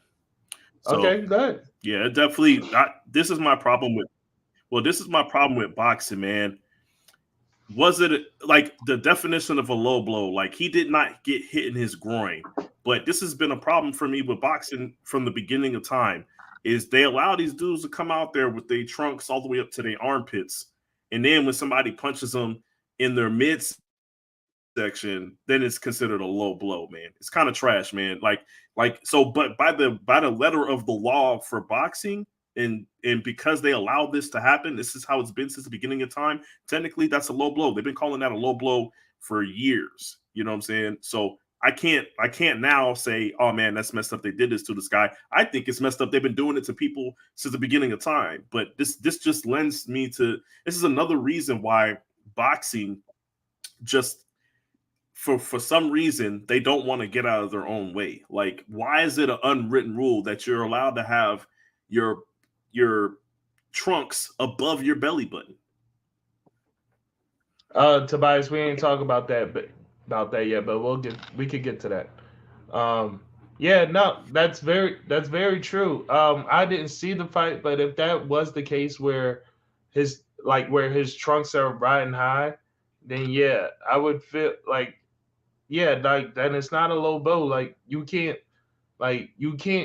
So Okay, good. yeah, it definitely. This is my problem with. Well, this is my problem with boxing, man. Was it like the definition of a low blow? Like he did not get hit in his groin, but this has been a problem for me with boxing from the beginning of time. Is they allow these dudes to come out there with their trunks all the way up to their armpits, and then when somebody punches them in their midsection, then it's considered a low blow, man. It's kind of trash, man. Like so, but by the letter of the law for boxing, and because they allowed this to happen, this is how it's been since the beginning of time. Technically, that's a low blow. They've been calling that a low blow for years. You know what I'm saying? So I can't now say, oh man, that's messed up. They did this to this guy. I think it's messed up. They've been doing it to people since the beginning of time. But this just lends me to this is another reason why boxing just for some reason they don't want to get out of their own way. Like, why is it an unwritten rule that you're allowed to have your trunks above your belly button? Tobias, we ain't talk about that, yet, but we could get to that. Yeah, no, that's very true. I didn't see the fight, but if that was the case where his trunks are riding high, then yeah, I would feel like yeah, like then it's not a low blow. You can't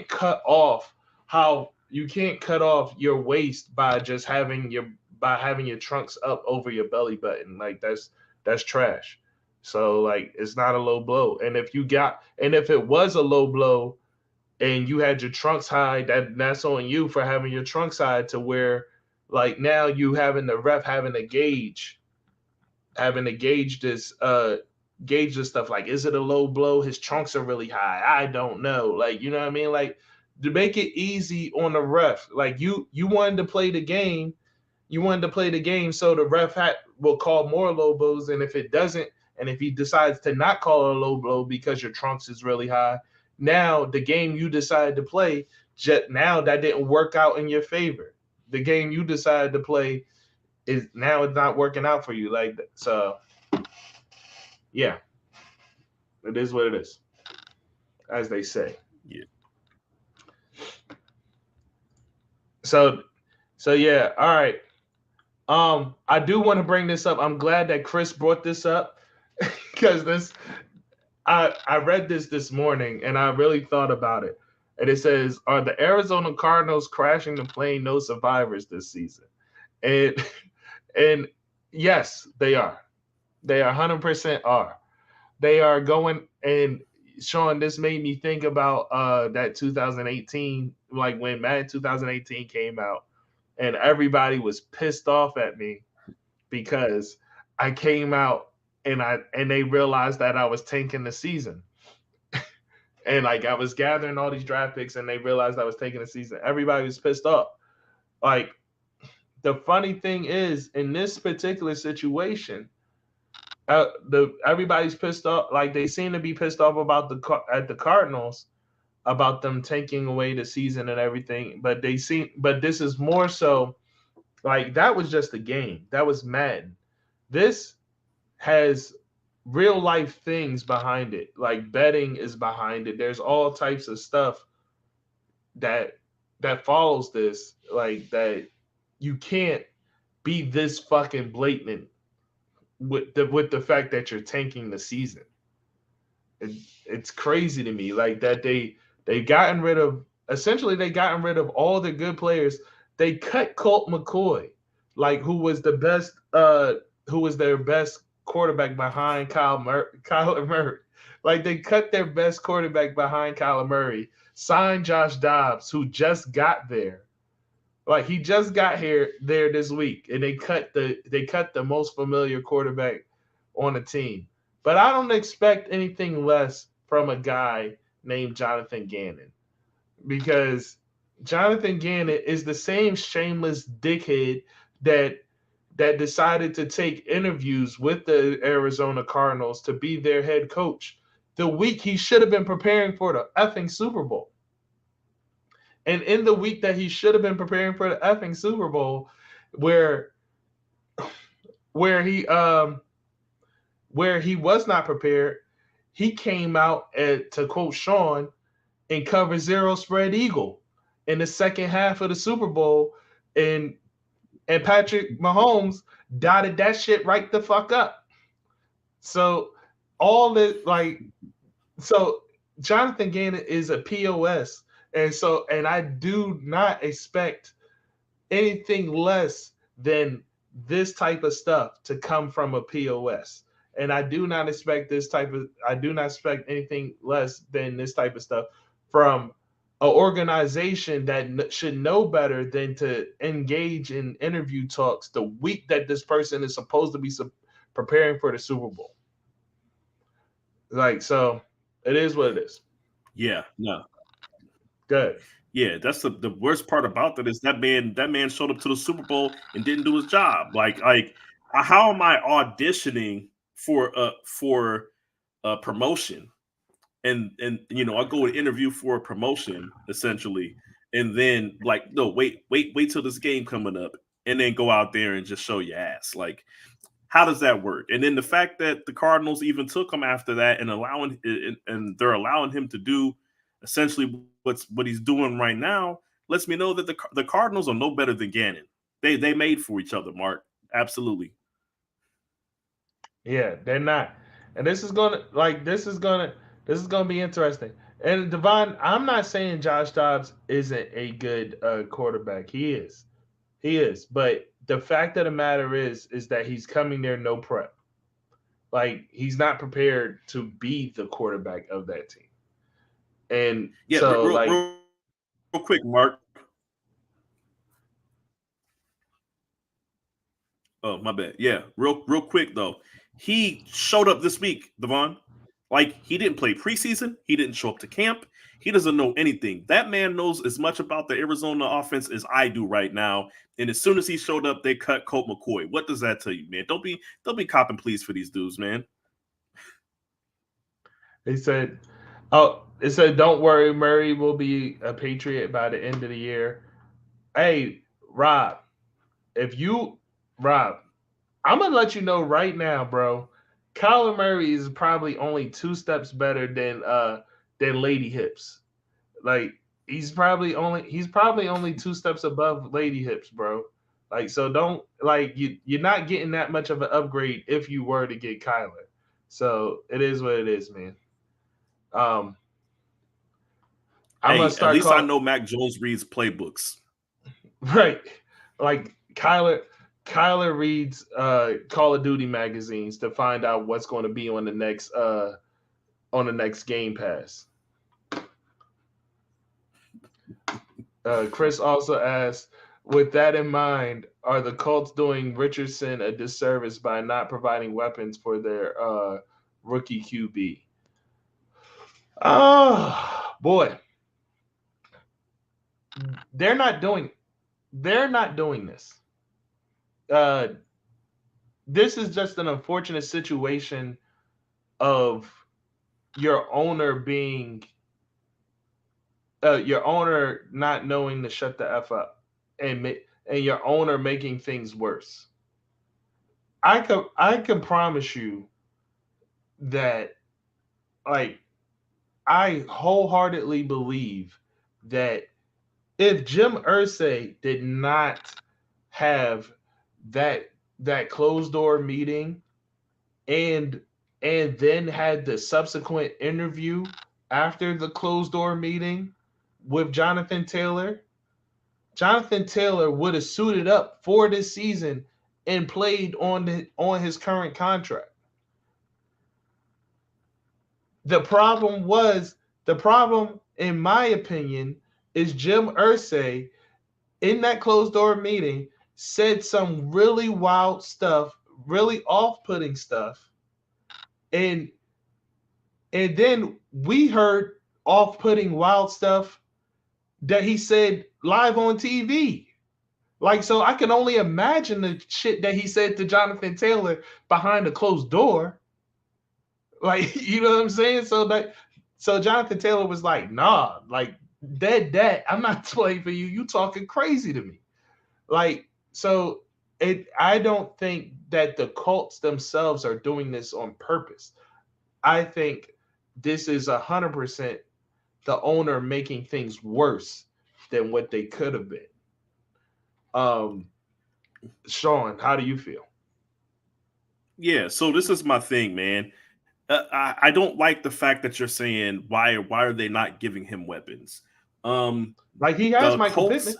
cut off your waist by just having your trunks up over your belly button. Like that's trash. So like it's not a low blow. And if it was a low blow and you had your trunks high, that's on you for having your trunks high to where like now you having the ref having to gauge this stuff. Like, is it a low blow? His trunks are really high. I don't know. Like, you know what I mean? Like, to make it easy on the ref. Like, you wanted to play the game. You wanted to play the game, so the ref will call more low blows. And if it doesn't, and if he decides to not call a low blow because your trunks is really high, now the game you decided to play, now that didn't work out in your favor. The game you decided to play is now it's not working out for you. Like, so yeah, it is what it is, as they say. Yeah. So yeah, all right. I do want to bring this up. I'm glad that Chris brought this up because I read this morning and I really thought about it. And it says, "Are the Arizona Cardinals crashing the plane no survivors this season?" And and yes, they are. They 100% are. They are going. And Sean, this made me think about that 2018, like when Madden 2018 came out, and everybody was pissed off at me because I came out and they realized that I was tanking the season. And like I was gathering all these draft picks and they realized I was taking the season. Everybody was pissed off. Like the funny thing is in this particular situation, everybody's pissed off. Like they seem to be pissed off about the Cardinals about them taking away the season and everything. But this is more so like that was just a game. That was Madden. This has real life things behind it. Like betting is behind it. There's all types of stuff that follows this. Like that you can't be this fucking blatant with the fact that you're tanking the season. It's crazy to me. Like that they gotten rid of all the good players. They cut Colt McCoy, like who was their best quarterback behind Kyler Murray. Like they cut their best quarterback behind Kyler Murray, signed Josh Dobbs, who just got there. Like he just got there this week, and they cut the most familiar quarterback on the team. But I don't expect anything less from a guy named Jonathan Gannon, because Jonathan Gannon is the same shameless dickhead that decided to take interviews with the Arizona Cardinals to be their head coach the week he should have been preparing for the effing Super Bowl. And in the week that he should have been preparing for the effing Super Bowl, where he was not prepared, he came out to quote Sean and cover zero spread eagle in the second half of the Super Bowl, and Patrick Mahomes dotted that shit right the fuck up. So Jonathan Gannon is a POS. And I do not expect anything less than this type of stuff to come from a POS. And I do not expect anything less than this type of stuff from an organization that should know better than to engage in interview talks the week that this person is supposed to be preparing for the Super Bowl. Like, so it is what it is. Yeah, no. Good. Yeah, that's the worst part about that is that man showed up to the Super Bowl and didn't do his job. Like how am I auditioning for a promotion? And you know, I go and interview for a promotion essentially, and then like, no, wait till this game coming up, and then go out there and just show your ass. Like, how does that work? And then the fact that the Cardinals even took him after that and they're allowing him to do essentially what he's doing right now lets me know that the Cardinals are no better than Gannon. They made for each other, Mark. Absolutely. Yeah, they're not. And this is gonna be interesting. And Devon, I'm not saying Josh Dobbs isn't a good quarterback. He is. But the fact of the matter is that he's coming there no prep. Like he's not prepared to be the quarterback of that team. And yeah, so real quick, Mark. Oh, my bad. Yeah, real quick though. He showed up this week, Devon. Like he didn't play preseason. He didn't show up to camp. He doesn't know anything. That man knows as much about the Arizona offense as I do right now. And as soon as he showed up, they cut Colt McCoy. What does that tell you, man? Don't be copping pleas for these dudes, man. They said, it said, don't worry, Murray will be a Patriot by the end of the year. Hey, Rob, I'm gonna let you know right now, bro. Kyler Murray is probably only 2 steps better than Lady Hips. Like he's probably only 2 steps above Lady Hips, bro. Like, so don't you're not getting that much of an upgrade if you were to get Kyler. So it is what it is, man. I'm gonna Hey, at start least I know Mac Jones reads playbooks. right. Like Kyler reads Call of Duty magazines to find out what's going to be on the next Game Pass. Chris also asked, with that in mind, are the Colts doing Richardson a disservice by not providing weapons for their rookie QB? Oh boy, they're not doing this. This is just an unfortunate situation of your owner not knowing to shut the F up and your owner making things worse. I can promise you that, like, I wholeheartedly believe that if Jim Irsay did not have that closed door meeting and then had the subsequent interview after the closed door meeting with Jonathan Taylor would have suited up for this season and played on his current contract. The problem, in my opinion, is Jim Irsay in that closed door meeting said some really wild stuff, really off-putting stuff, and then we heard off-putting wild stuff that he said live on TV. Like, so I can only imagine the shit that he said to Jonathan Taylor behind a closed door. Like, you know what I'm saying? So Jonathan Taylor was like, nah, like, dead, I'm not playing for you. You talking crazy to me. Like, so I don't think that the Colts themselves are doing this on purpose. I think this is 100% the owner making things worse than what they could have been. Sean, how do you feel? Yeah, so this is my thing, man. I don't like the fact that you're saying why are they not giving him weapons? Like, he has Michael Pittman.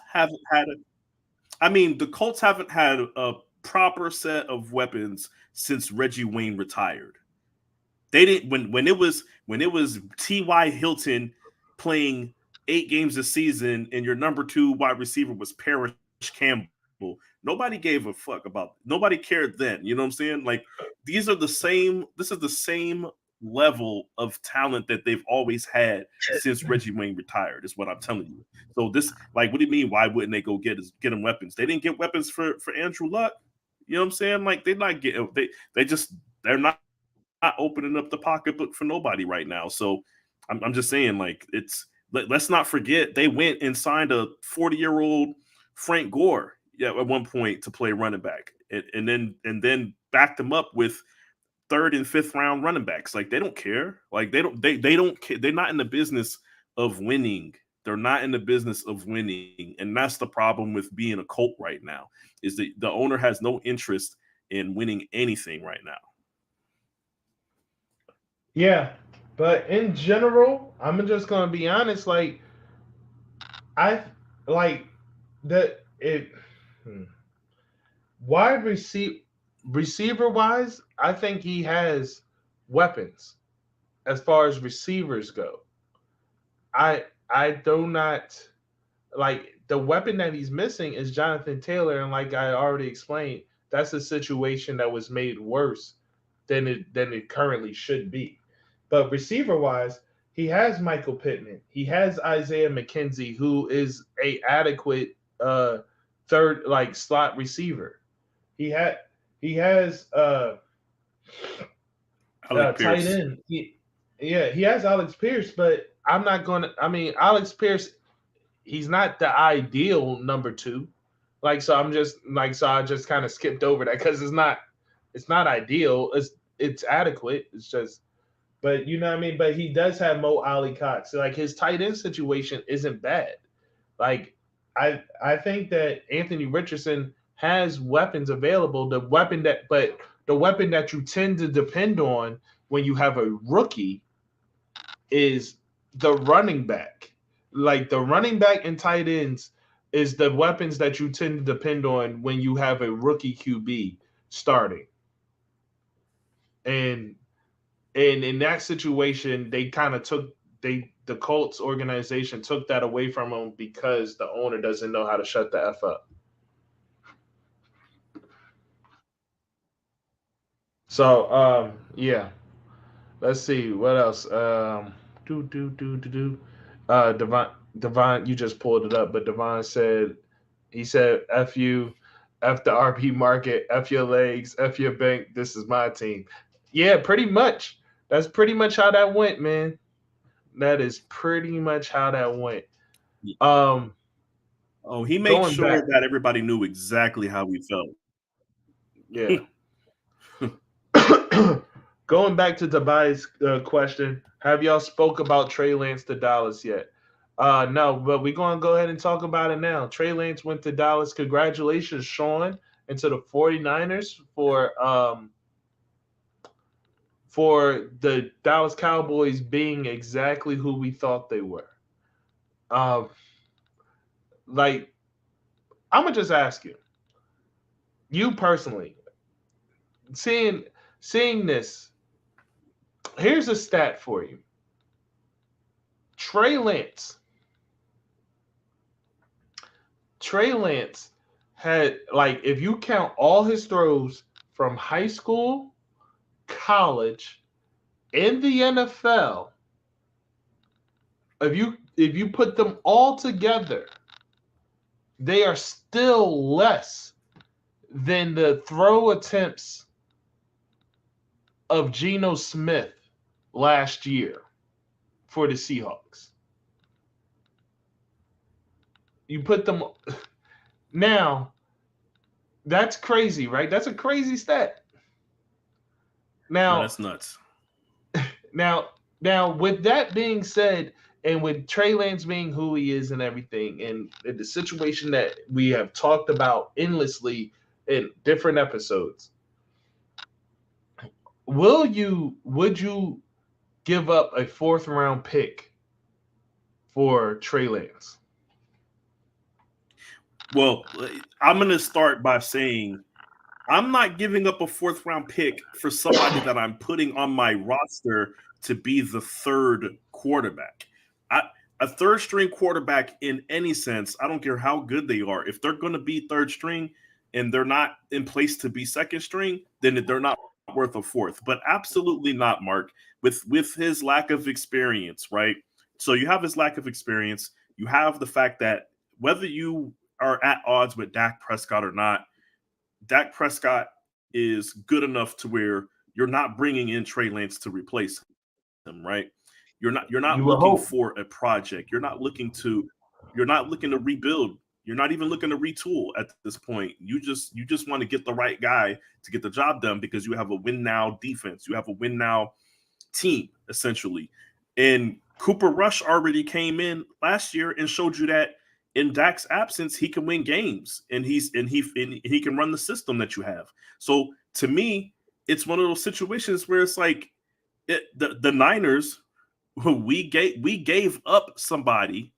The Colts haven't had a proper set of weapons since Reggie Wayne retired. They didn't when it was T.Y. Hilton playing 8 games a season and your number 2 wide receiver was Parrish Campbell. Nobody gave a fuck nobody cared then. You know what I'm saying? Like, this is the same level of talent that they've always had since Reggie Wayne retired, is what I'm telling you. So this, like, what do you mean? Why wouldn't they go get him weapons? They didn't get weapons for Andrew Luck. You know what I'm saying? Like, they're not getting, they're not opening up the pocketbook for nobody right now. So I'm just saying, like, let's not forget they went and signed a 40-year-old Frank Gore at one point to play running back, and then backed them up with 3rd and 5th round running backs. Like, they don't care. Like, they don't care. They're not in the business of winning. They're not in the business of winning, and that's the problem with being a Colt right now. Is that the owner has no interest in winning anything right now. Yeah, but in general, I'm just gonna be honest. Like, I like that it. Wide receiver wise, I think he has weapons as far as receivers go. I do not like the weapon that he's missing is Jonathan Taylor, and like I already explained, that's a situation that was made worse than it currently should be. But receiver wise, he has Michael Pittman. He has Isaiah McKenzie, who is a adequate third, like, slot receiver. He has tight end. He has Alex Pierce, but Alex Pierce, he's not the ideal number 2. Like, so I just kind of skipped over that because it's not ideal. It's adequate. It's just, But you know what I mean? But he does have Mo Ali Cox. So like his tight end situation isn't bad. Like I think that Anthony Richardson has weapons available. The weapon that you tend to depend on when you have a rookie is the running back. Like the running back and tight ends is the weapons that you tend to depend on when you have a rookie QB starting. And in that situation, they kind of the Colts organization took that away from him because the owner doesn't know how to shut the F up. So yeah. Let's see what else. Devon, you just pulled it up, but Devon said he said F you, F the RP market, F your legs, F your bank. This is my team. Yeah, pretty much. That's pretty much how that went, man. That is pretty much how that went. He made sure that everybody knew exactly how we felt. Yeah. Going back to Tobias' question, have y'all spoke about Trey Lance to Dallas yet? No, but we're going to go ahead and talk about it now. Trey Lance went to Dallas. Congratulations, Sean, and to the 49ers for the Dallas Cowboys being exactly who we thought they were. Like, I'm going to just ask you personally, seeing this, here's a stat for you. Trey Lance had, like, if you count all his throws from high school, college, and the NFL, if you put them all together, they are still less than the throw attempts of Geno Smith last year for the Seahawks. You put them now, that's crazy, right? That's a crazy stat. Now, no, that's nuts. Now, with that being said, and with Trey Lance being who he is and everything, and the situation that we have talked about endlessly in different episodes, would you give up a 4th round pick for Trey Lance? Well, I'm going to start by saying I'm not giving up a 4th round pick for somebody that I'm putting on my roster to be the 3rd quarterback. A 3rd string quarterback in any sense, I don't care how good they are. If they're going to be 3rd string and they're not in place to be 2nd string, then they're not worth a 4th. But absolutely not, Mark, with his lack of experience, right? So you have his lack of experience. You have the fact that whether you are at odds with Dak Prescott or not, Dak Prescott is good enough to where you're not bringing in Trey Lance to replace him, right? You're not looking for a project. You're not looking to rebuild. You're not even looking to retool at this point. You just want to get the right guy to get the job done because you have a win now defense. You have a win now team, essentially. And Cooper Rush already came in last year and showed you that in Dak's absence, he can win games and he can run the system that you have. So to me, it's one of those situations where it's like the Niners, we gave up somebody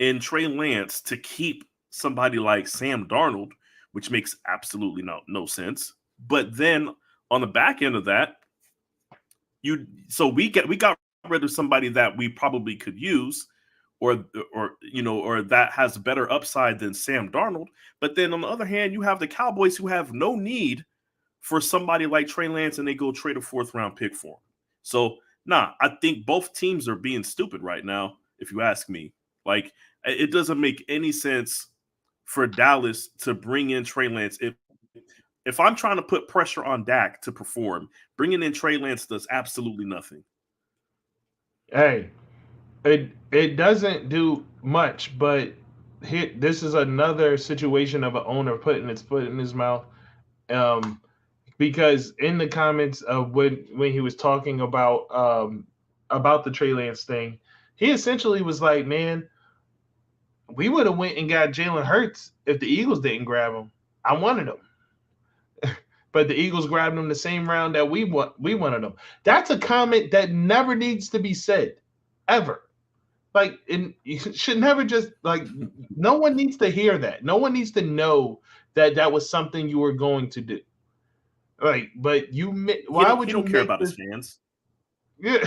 in Trey Lance to keep somebody like Sam Darnold, which makes absolutely no sense. But then on the back end of that, we got rid of somebody that we probably could use, or that has better upside than Sam Darnold. But then on the other hand, you have the Cowboys who have no need for somebody like Trey Lance, and they go trade a 4th round pick for him. So I think both teams are being stupid right now, if you ask me. Like, it doesn't make any sense for Dallas to bring in Trey Lance. If I'm trying to put pressure on Dak to perform, bringing in Trey Lance does absolutely nothing. Hey, it doesn't do much, but this is another situation of an owner putting its foot in his mouth, because in the comments of when he was talking about the Trey Lance thing, he essentially was like, "Man, we would have went and got Jalen Hurts if the Eagles didn't grab him. I wanted him, but the Eagles grabbed him the same round that we wanted him." That's a comment that never needs to be said, ever. Like, you should never just like. No one needs to hear that. No one needs to know that that was something you were going to do. Like, but why would you don't care about his fans? Yeah,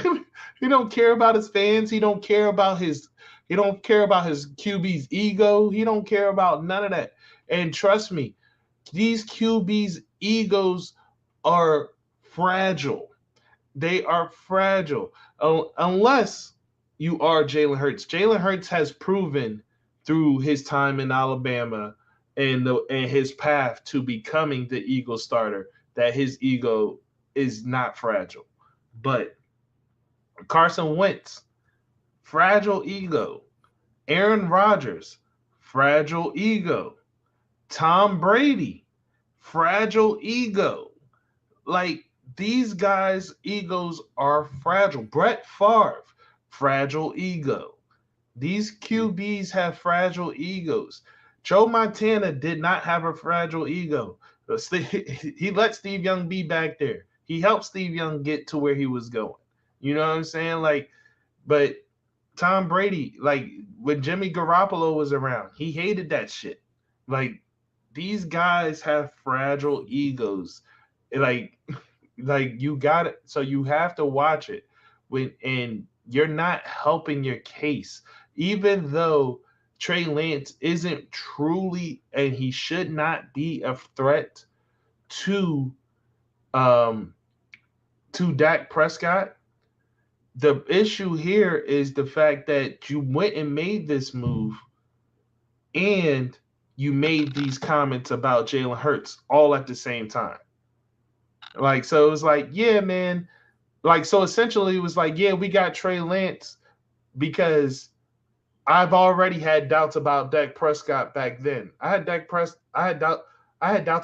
he don't care about his fans. He don't care about his QB's ego. He don't care about none of that. And trust me, these QB's egos are fragile. They are fragile. Unless you are Jalen Hurts. Jalen Hurts has proven through his time in Alabama and his path to becoming the Eagle starter that his ego is not fragile. But Carson Wentz, fragile ego. Aaron Rodgers, fragile ego. Tom Brady, fragile ego. Like, these guys' egos are fragile. Brett Favre, fragile ego. These QBs have fragile egos. Joe Montana did not have a fragile ego. He let Steve Young be back there. He helped Steve Young get to where he was going. You know what I'm saying? Like, but Tom Brady, like when Jimmy Garoppolo was around, he hated that shit. Like, these guys have fragile egos. Like you got it. So you have to watch it and you're not helping your case, even though Trey Lance isn't truly, and he should not be a threat to Dak Prescott. The issue here is the fact that you went and made this move and you made these comments about Jalen Hurts all at the same time. Like, so it was like, yeah, man. Like, so essentially it was like, yeah, we got Trey Lance because I've already had doubts about Dak Prescott back then. I had doubts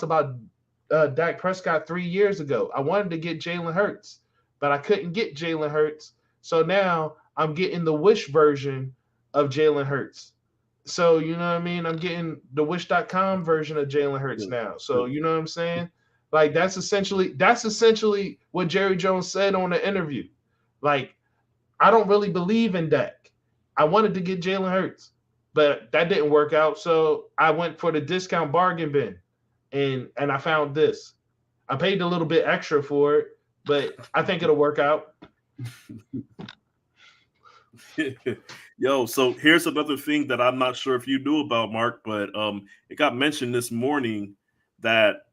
about Dak Prescott 3 years ago. I wanted to get Jalen Hurts, but I couldn't get Jalen Hurts. So now I'm getting the Wish version of Jalen Hurts. So, you know what I mean? I'm getting the Wish.com version of Jalen Hurts now. So, you know what I'm saying? Like, that's essentially what Jerry Jones said on the interview. Like, I don't really believe in Dak. I wanted to get Jalen Hurts, but that didn't work out. So I went for the discount bargain bin, and I found this. I paid a little bit extra for it, but I think it'll work out. Yo, so here's another thing that I'm not sure if you knew about, Mark, but it got mentioned this morning that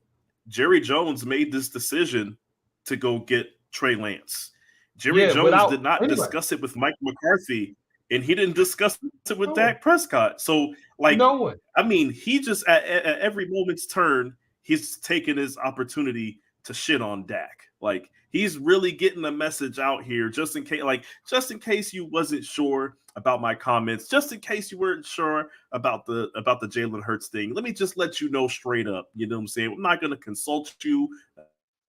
Jerry Jones made this decision to go get Trey Lance. Jerry Jones did not discuss it with Mike McCarthy, and he didn't discuss it with Dak Prescott. So, like, I mean, he just at every moment's turn, he's taking his opportunity to shit on Dak. Like, he's really getting the message out here, just in case you wasn't sure about my comments, just in case you weren't sure about the Jalen Hurts thing. Let me just let you know straight up. You know what I'm saying? I'm not going to consult you,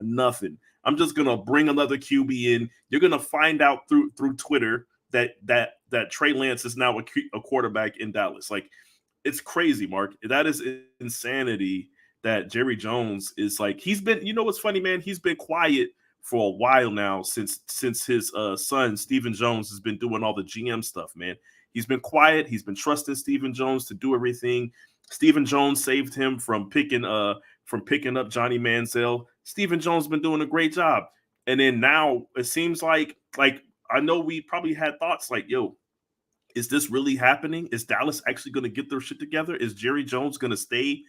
nothing. I'm just going to bring another QB in. You're going to find out through Twitter that Trey Lance is now a quarterback in Dallas. Like, it's crazy, Mark. That is insanity that Jerry Jones is like, he's been, you know what's funny, man? He's been quiet for a while now since his son, Stephen Jones, has been doing all the GM stuff, man. He's been quiet. He's been trusting Stephen Jones to do everything. Stephen Jones saved him from picking up Johnny Manziel. Stephen Jones has been doing a great job. And then now it seems like I know we probably had thoughts like, yo, is this really happening? Is Dallas actually going to get their shit together? Is Jerry Jones going to stay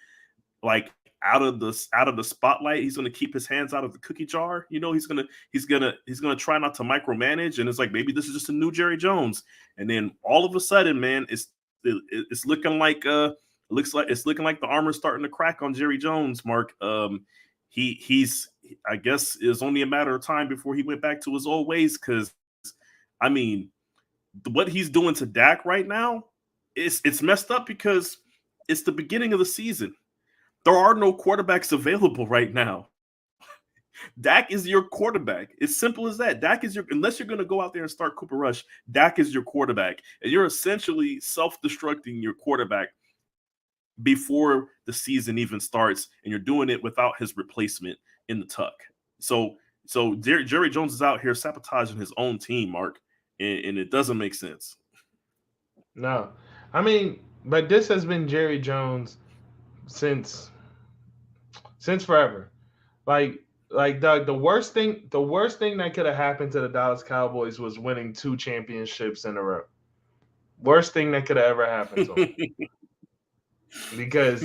like out of the spotlight? He's going to keep his hands out of the cookie jar. You know, he's going to try not to micromanage. And it's like, maybe this is just a new Jerry Jones. And then all of a sudden, man, it's looking like the armor's starting to crack on Jerry Jones, Mark. He's I guess it's only a matter of time before he went back to his old ways. Cause I mean, what he's doing to Dak right now, it's messed up because it's the beginning of the season. There are no quarterbacks available right now. Dak is your quarterback. It's simple as that. Dak is unless you're going to go out there and start Cooper Rush, Dak is your quarterback. And you're essentially self-destructing your quarterback before the season even starts, and you're doing it without his replacement in the tuck. So Jerry Jones is out here sabotaging his own team, Mark, and it doesn't make sense. No. I mean, but this has been Jerry Jones since forever. Like Doug, the worst thing that could have happened to the Dallas Cowboys was winning 2 championships in a row. Worst thing that could have ever happened to them. Because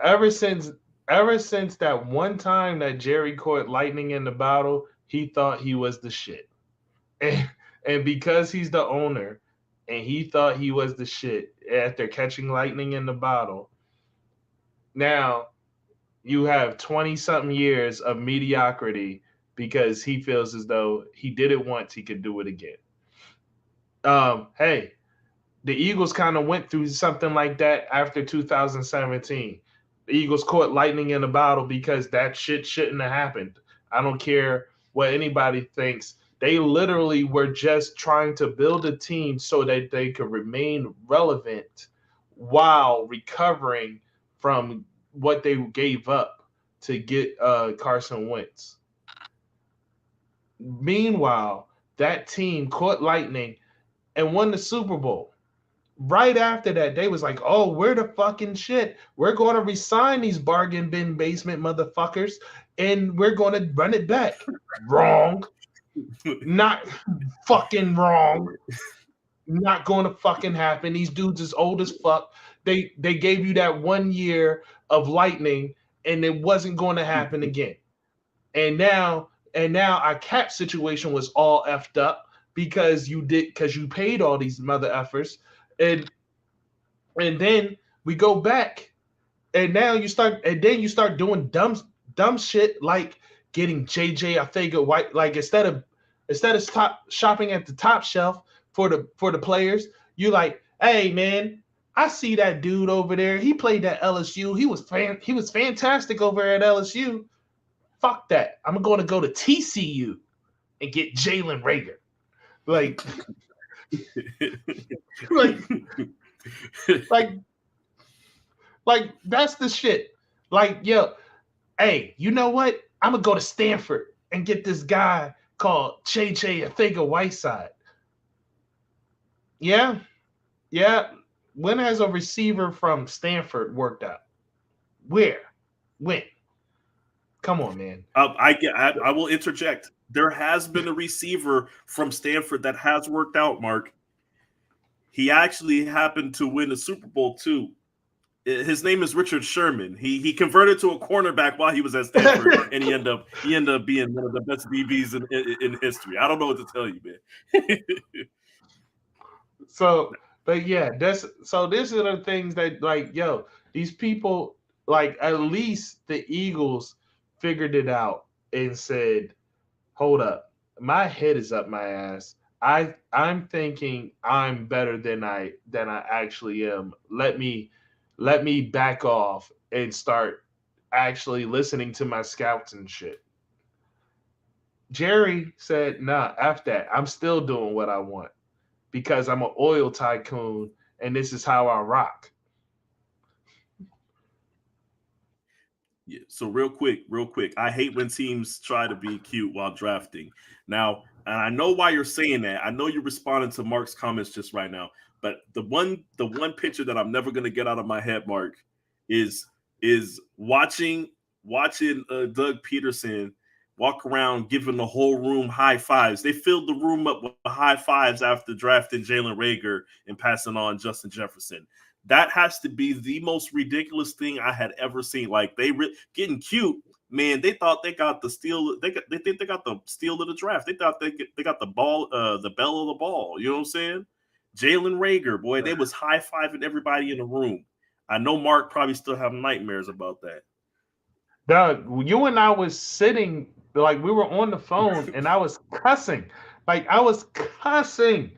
ever since that one time that Jerry caught lightning in the bottle, he thought he was the shit. And because he's the owner and he thought he was the shit after catching lightning in the bottle, now you have 20-something years of mediocrity because he feels as though he did it once, he could do it again. Hey, the Eagles kind of went through something like that after 2017. The Eagles caught lightning in a bottle because that shit shouldn't have happened. I don't care what anybody thinks. They literally were just trying to build a team so that they could remain relevant while recovering from what they gave up to get Carson Wentz. Meanwhile, that team caught lightning and won the Super Bowl. Right after that, they was like, oh, we're the fucking shit. We're going to resign these bargain bin basement motherfuckers, and we're going to run it back. Wrong. Not fucking wrong. Not going to fucking happen. These dudes is old as fuck. They gave you that 1 year of lightning, and it wasn't going to happen again. And now our cap situation was all effed up because you paid all these mother effers. And then we go back, and now you start doing dumb shit like getting JJ Arcega-White. Like instead of shopping at the top shelf for the players, you like, hey man, I see that dude over there. He played at LSU. He was fantastic over at LSU. Fuck that. I'm going to go to TCU and get Jalen Reagor. Like that's the shit. Like, yo, hey, you know what? I'm gonna go to Stanford and get this guy called JJ Arcega-Whiteside. Yeah. When has a receiver from Stanford worked out? Where? When? Come on, man. I will interject. There has been a receiver from Stanford that has worked out, Mark. He actually happened to win the Super Bowl too. His name is Richard Sherman. He converted to a cornerback while he was at Stanford, and he ended up being one of the best DBs in history. I don't know what to tell you, man. But yeah, these are the things that, like, yo, these people, like, at least the Eagles figured it out and said, hold up, my head is up my ass. I'm thinking I'm better than I actually am. Let me back off and start actually listening to my scouts and shit. Jerry said, nah, F that. I'm still doing what I want because I'm an oil tycoon and this is how I rock. Yeah, so real quick. I hate when teams try to be cute while drafting. Now, and I know why you're saying that. I know you're responding to Mark's comments just right now. But the one picture that I'm never gonna get out of my head, Mark, is watching Doug Peterson walk around giving the whole room high fives. They filled the room up with high fives after drafting Jalen Reagor and passing on Justin Jefferson. That has to be the most ridiculous thing I had ever seen. Like getting cute, man. They thought they got the steal. They think they got the steal of the draft. They thought they got the ball, the bell of the ball. You know what I'm saying? Jalen Reagor, boy, they was high-fiving everybody in the room. I know Mark probably still have nightmares about that. Doug, you and I was sitting, like we were on the phone, and I was cussing. Like I was cussing.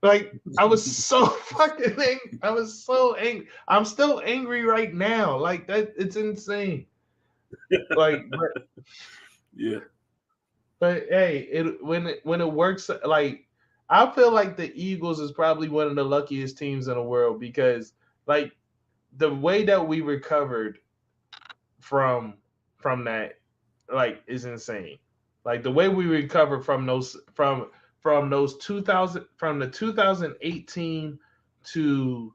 Like I was so fucking angry. I was so angry. I'm still angry right now. Like that, it's insane. Like, yeah. But hey, when it works, like I feel like the Eagles is probably one of the luckiest teams in the world because like the way that we recovered from that like is insane. Like the way we recovered from those 2000 from the 2018 to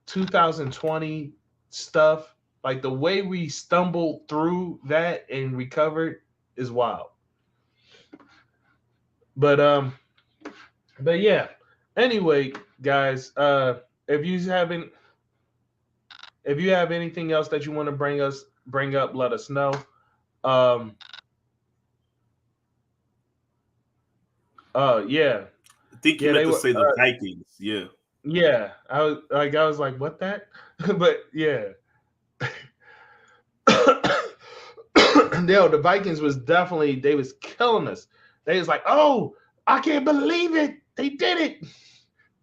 2020 stuff, like the way we stumbled through that and recovered is wild. But yeah. Anyway, guys, if you haven't if you have anything else that you want to bring up, let us know. Yeah. I think you meant to say the Vikings. Yeah. Yeah. I was like, what that? But yeah. No, the Vikings was definitely they was killing us. They was like, oh, I can't believe it. They did it.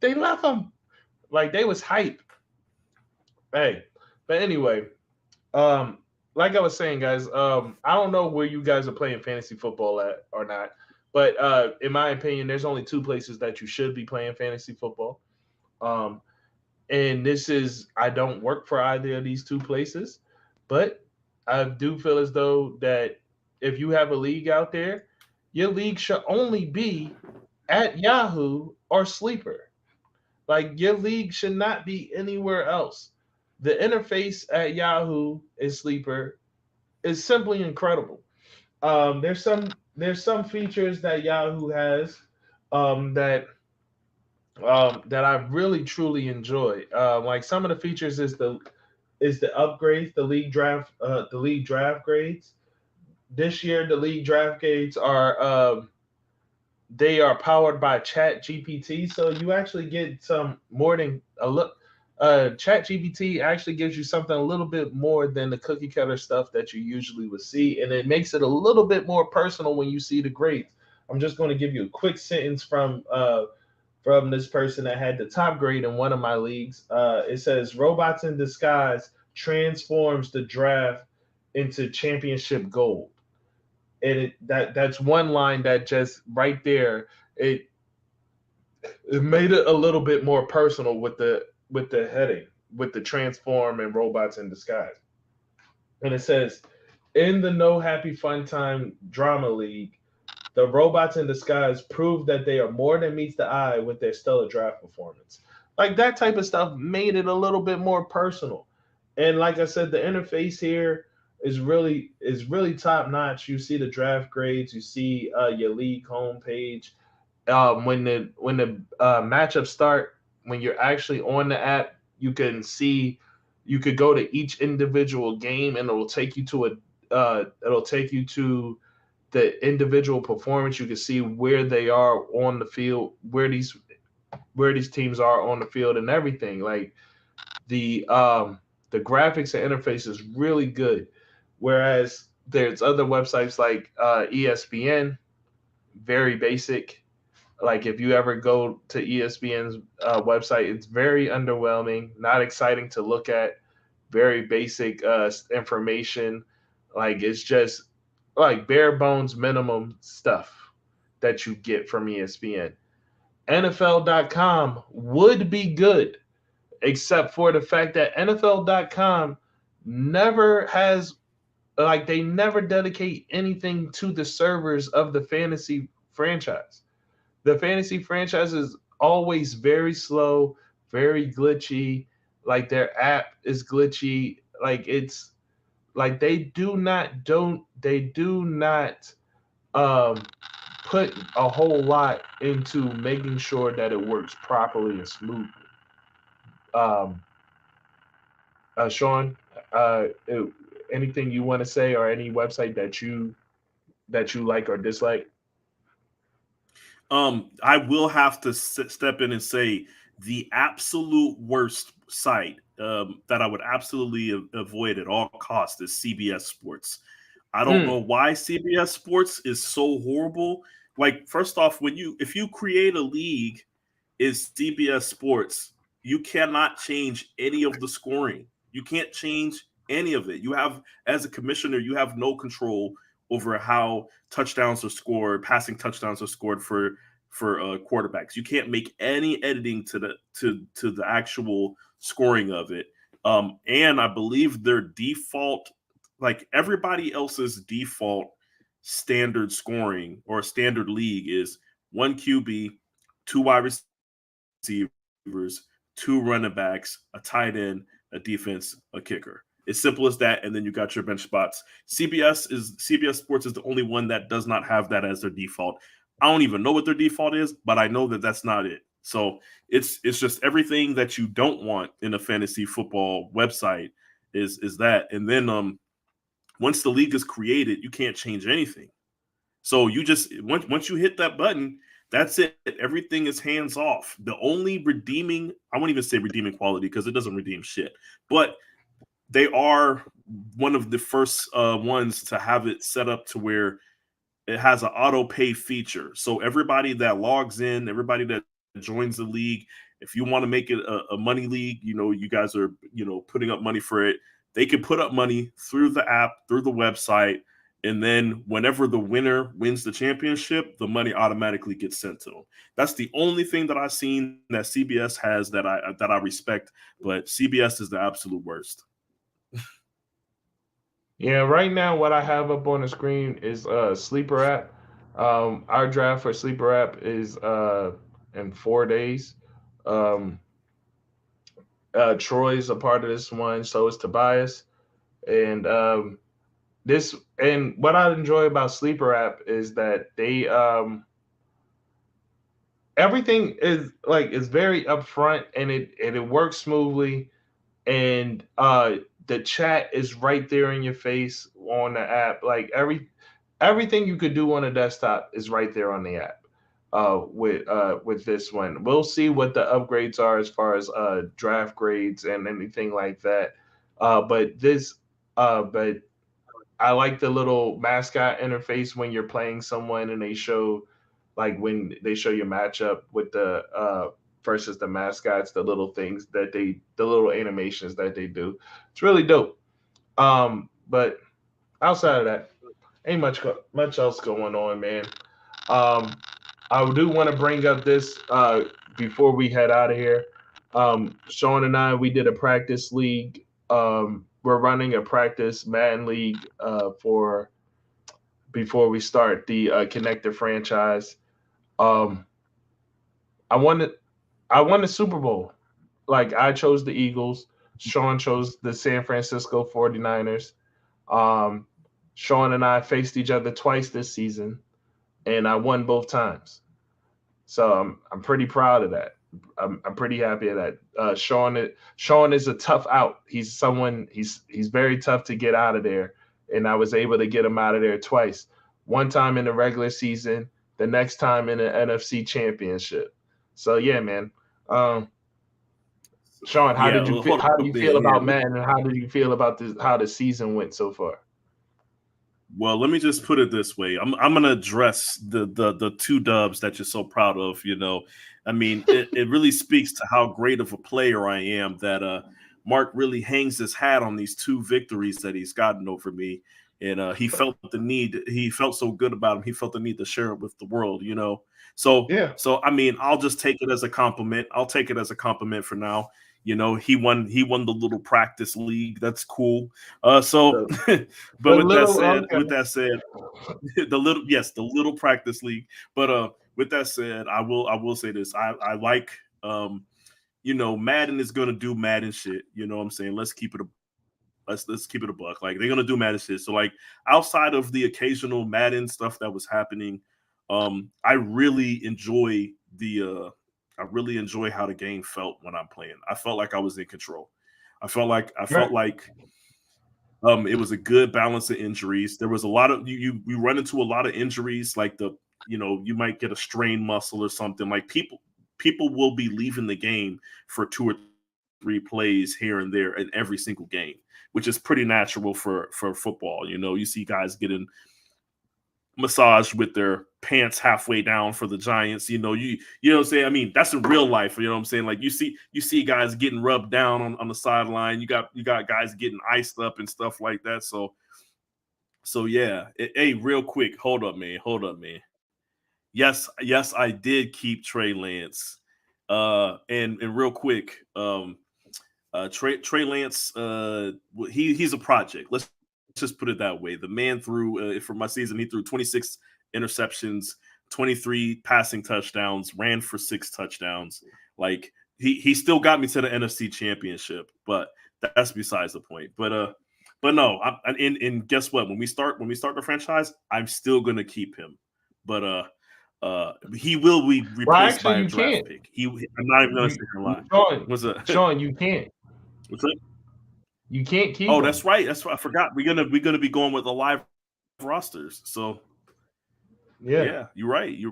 They left them. Like they was hype. Hey, but anyway, like I was saying, guys, I don't know where you guys are playing fantasy football at or not, but in my opinion, there's only two places that you should be playing fantasy football. Um, and I don't work for either of these two places, but I do feel as though that if you have a league out there, your league should only be at Yahoo or Sleeper. Like your league should not be anywhere else. The interface at Yahoo and Sleeper is simply incredible. There's some features that Yahoo has that I really truly enjoy. Like some of the features is the upgrades, the league draft grades. This year, the league draft grades are they are powered by Chat GPT, so you actually get some more than a look. Chat GPT actually gives you something a little bit more than the cookie cutter stuff that you usually would see, and it makes it a little bit more personal when you see the grades. I'm just going to give you a quick sentence from this person that had the top grade in one of my leagues. It says Robots in Disguise transforms the draft into championship gold. And that's one line that just right there it made it a little bit more personal with the heading with the transform and Robots in Disguise. And it says in the No Happy Fun Time Drama League, the Robots in Disguise prove that they are more than meets the eye with their stellar draft performance. Like that type of stuff made it a little bit more personal. And like I said, the interface here is really top notch. You see the draft grades, you see your league homepage. When the matchups start, when you're actually on the app, you can see you could go to each individual game and it'll take you to the individual performance. You can see where they are on the field, where these teams are on the field and everything. Like the graphics and interface is really good. Whereas there's other websites like ESPN, very basic. Like if you ever go to ESPN's website, it's very underwhelming, not exciting to look at, very basic information. Like it's just like bare bones minimum stuff that you get from ESPN. NFL.com would be good, except for the fact that NFL.com never has, like, they never dedicate anything to the servers of the fantasy franchise. The fantasy franchise is always very slow, very glitchy. Like their app is glitchy. Like it's like they do not put a whole lot into making sure that it works properly and smoothly. Sean, anything you want to say or any website that you like or dislike? I will have to step in and say the absolute worst site that I would absolutely avoid at all costs is CBS Sports. I don't know why CBS Sports is so horrible. Like, first off, if you create a league is CBS Sports, you cannot change any of the scoring. You can't change any of it. You have, as a commissioner, you have no control over how touchdowns are scored, passing touchdowns are scored for quarterbacks. You can't make any editing to the actual scoring of it. And I believe their default, like everybody else's default standard scoring or standard league, is 1 QB, 2 wide receivers, 2 running backs, a tight end, a defense, a kicker. It's simple as that, and then you got your bench spots. CBS Sports is the only one that does not have that as their default. I don't even know what their default is, but I know that that's not it. So it's just everything that you don't want in a fantasy football website is that. And then once the league is created, you can't change anything. So you just once you hit that button, that's it. Everything is hands off. The only redeeming, I won't even say redeeming quality because it doesn't redeem shit, but they are one of the first ones to have it set up to where it has an auto pay feature. So everybody that logs in, everybody that joins the league, if you want to make it a money league, you guys are, putting up money for it. They can put up money through the app, through the website. And then whenever the winner wins the championship, the money automatically gets sent to them. That's the only thing that I've seen that CBS has that I respect. But CBS is the absolute worst. Yeah, right now what I have up on the screen is Sleeper app. Our draft for Sleeper app is in 4 days. Troy's a part of this one, so is Tobias. And what I enjoy about Sleeper app is that they everything is very upfront, and it works smoothly, and the chat is right there in your face on the app. Like everything you could do on a desktop is right there on the app. With this one, we'll see what the upgrades are as far as draft grades and anything like that. But I like the little mascot interface when you're playing someone and they show, like when they show your matchup with the versus the mascots, the little things that the little animations that they do. It's really dope. But outside of that, ain't much else going on, man. I do want to bring up this before we head out of here. Sean and I, we did a practice league. We're running a practice Madden league for before we start the Connector franchise. I won the Super Bowl. Like, I chose the Eagles. Sean chose the San Francisco 49ers. Sean and I faced each other twice this season, and I won both times. So I'm pretty proud of that. I'm pretty happy of that. Sean is a tough out. He's very tough to get out of there, and I was able to get him out of there twice. One time in the regular season, the next time in the NFC Championship. So yeah, man. Sean, how do you feel about Madden, and how do you feel about how the season went so far? Well, let me just put it this way. I'm going to address the 2 dubs that you're so proud of. I mean, it really speaks to how great of a player I am that Mark really hangs his hat on these 2 victories that he's gotten over me. And he felt the need. He felt so good about him. He felt the need to share it with the world, So, yeah. So, I mean, I'll just take it as a compliment. I'll take it as a compliment for now. He won the little practice league. That's cool. But with that said, the little practice league. But with that said, I will say this. I like Madden is gonna do Madden shit. You know what I'm saying? Let's keep it a buck. Like, they're gonna do Madden shit. So, like, outside of the occasional Madden stuff that was happening, I really enjoy how the game felt when I'm playing. I felt like I was in control. I felt like it was a good balance of injuries. There was a lot of you run into a lot of injuries, like you might get a strained muscle or something. Like, people will be leaving the game for 2 or 3 plays here and there in every single game, which is pretty natural for football. You see guys getting massage with their pants halfway down for the Giants. You know what I'm saying? I mean, that's in real life. You know what I'm saying? Like you see guys getting rubbed down on the sideline. You got guys getting iced up and stuff like that. So yeah. Hey, real quick, hold up, man. Yes, I did keep Trey Lance. And real quick, Trey Lance, he's a project. Let's just put it that way. The man threw for my season, he threw 26 interceptions, 23 passing touchdowns, ran for 6 touchdowns. Like he still got me to the NFC Championship, but that's besides the point. But no, and guess what? When we start the franchise, I'm still gonna keep him. But he will be replaced by a draft pick. I'm not even gonna say a lie. What's that? Sean, you can't. What's that? You can't keep. Oh, that's right. I forgot. We're gonna be going with the live rosters. So yeah, you're right. You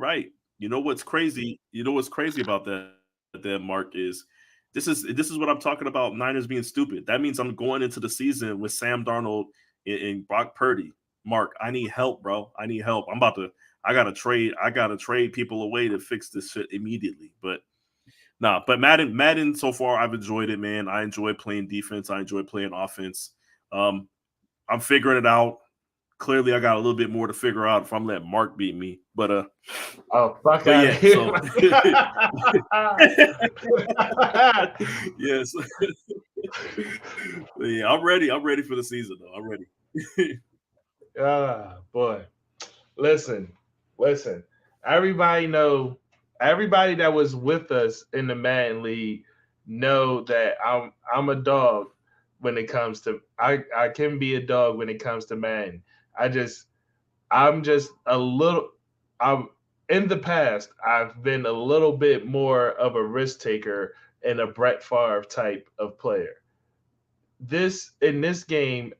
know what's crazy? About that Mark is this is what I'm talking about. Niners being stupid. That means I'm going into the season with Sam Darnold and Brock Purdy. Mark, I need help, bro. I need help. I gotta trade people away to fix this shit immediately. But but Madden so far I've enjoyed it, man. I enjoy playing defense. I enjoy playing offense. I'm figuring it out. Clearly, I got a little bit more to figure out if I'm letting Mark beat me. But fuck yeah. So, yes. Yeah, I'm ready. I'm ready for the season, though. I'm ready. Boy, listen. Everybody that was with us in the Madden League know that I'm a dog when it comes to I can be a dog when it comes to Madden. I'm just a little in the past I've been a little bit more of a risk taker and a Brett Favre type of player. In this game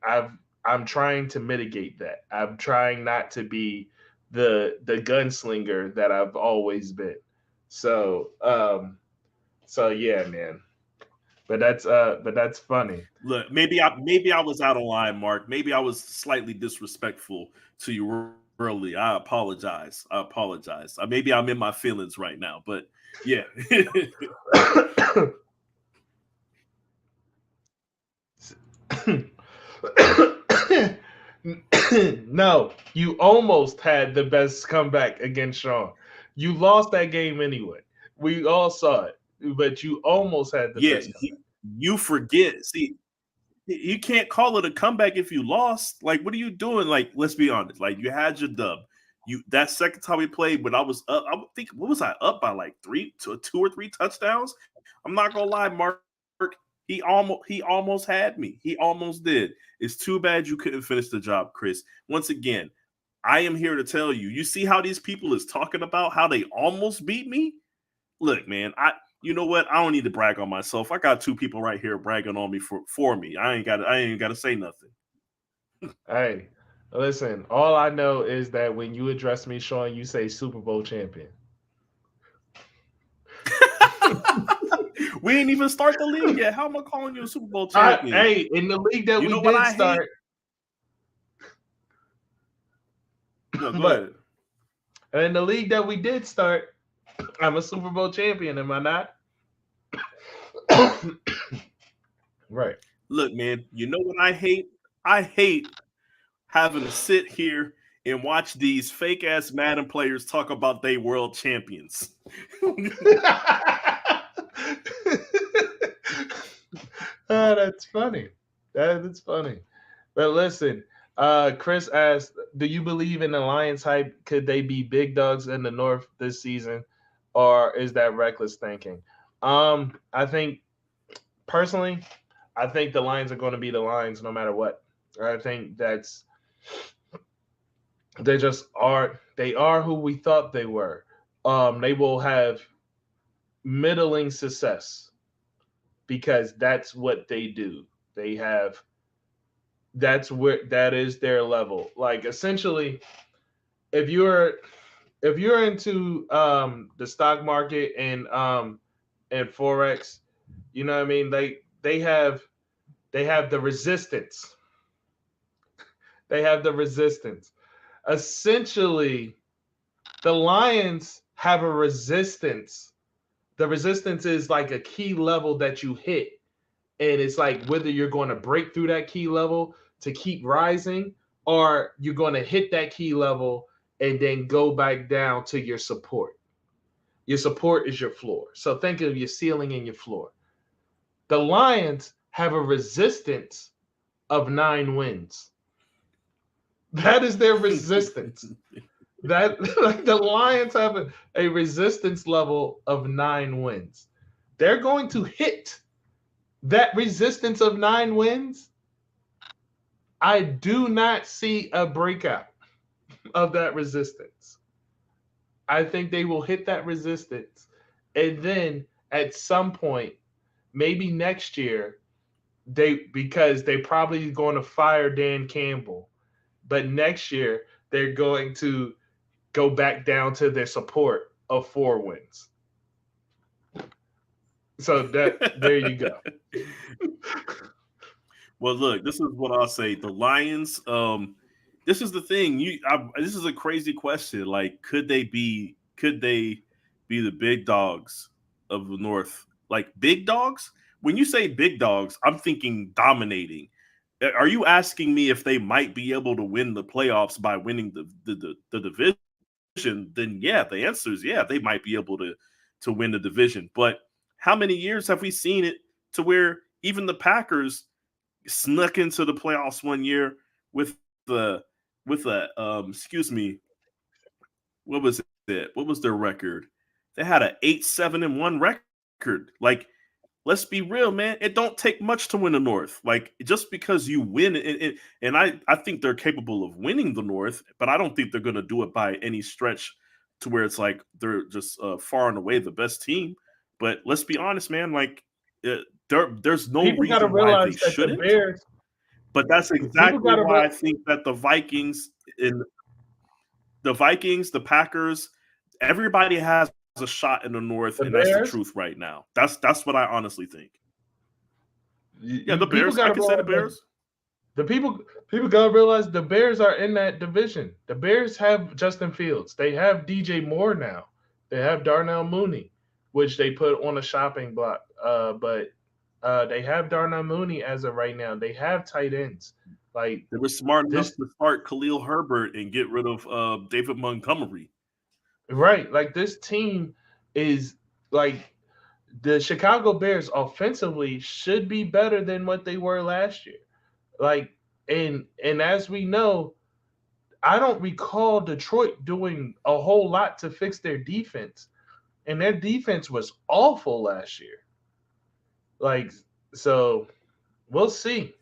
I'm trying to mitigate that. I'm trying not to be the gunslinger that I've always been. So yeah, man. But that's funny. Look, maybe I was out of line, Mark. Maybe I was slightly disrespectful to you early. I apologize. Maybe I'm in my feelings right now, but yeah. No, you almost had the best comeback against Sean. You lost that game anyway. We all saw it, but you almost had the best comeback. You forget. See, you can't call it a comeback if you lost. Like, what are you doing? Like, let's be honest. Like, you had your dub. That second time we played, when I was up, I would think, what was I up by? Like 2 or 3 touchdowns? I'm not gonna lie, Mark. He almost had me. He almost did. It's too bad you couldn't finish the job, Chris. Once again, I am here to tell you. You see how these people is talking about how they almost beat me? Look, man, you know what? I don't need to brag on myself. I got 2 people right here bragging on me for me. I ain't got to say nothing. Hey, listen, all I know is that when you address me, Sean, you say Super Bowl champion. We ain't even start the league yet. How am I calling you a Super Bowl champion? Hey, in the league that we did start. No, go ahead. In the league that we did start, I'm a Super Bowl champion, am I not? Right. Look, man, you know what I hate? I hate having to sit here and watch these fake ass Madden players talk about they world champions. That's funny. That's funny. But listen, Chris asked, do you believe in the Lions hype? Could they be big dogs in the North this season? Or is that reckless thinking? I think personally, I think the Lions are going to be the Lions no matter what. I think they just are. They are who we thought they were. They will have middling success because that's what they do. That is their level. Like essentially, if you're into the stock market and forex, you know what I mean? They have the resistance. They have the resistance. essentially, the Lions have a resistance. The resistance is like a key level that you hit. And it's like whether you're going to break through that key level to keep rising, or you're going to hit that key level and then go back down to your support. Your support is your floor. So think of your ceiling and your floor. The Lions have a resistance of 9 wins. That is their resistance. That like the Lions have a resistance level of 9 wins. They're going to hit that resistance of 9 wins. I do not see a breakout of that resistance. I think they will hit that resistance. And then at some point, maybe next year, because they probably going to fire Dan Campbell. But next year, they're going to go back down to their support of 4 wins. So there you go. Well, look, this is what I'll say. The Lions, this is the thing. This is a crazy question. Like, could they be the big dogs of the North? Like big dogs? When you say big dogs, I'm thinking dominating. Are you asking me if they might be able to win the playoffs by winning the division? Then yeah, the answer is yeah, they might be able to win the division. But how many years have we seen it to where even the Packers snuck into the playoffs one year with excuse me, what was it? What was their record? They had an 8-7-1 record. Like, let's be real, man. It don't take much to win the North. Like, just because you win and I think they're capable of winning the North, but I don't think they're going to do it by any stretch to where it's like they're just far and away the best team. But let's be honest, man. Like, there's no reason why they shouldn't. But that's exactly why I think that the Vikings, the Packers, everybody has a shot in the North, and that's the truth right now. That's what I honestly think. Yeah, the Bears. I can say the Bears. The people gotta realize the Bears are in that division. The Bears have Justin Fields. They have DJ Moore now. They have Darnell Mooney, which they put on a shopping block. But they have Darnell Mooney as of right now. They have tight ends. Like, they were smart enough to start Khalil Herbert and get rid of David Montgomery. Right. Like, this team is like the Chicago Bears offensively should be better than what they were last year. Like, and as we know, I don't recall Detroit doing a whole lot to fix their defense. And their defense was awful last year. Like, so we'll see.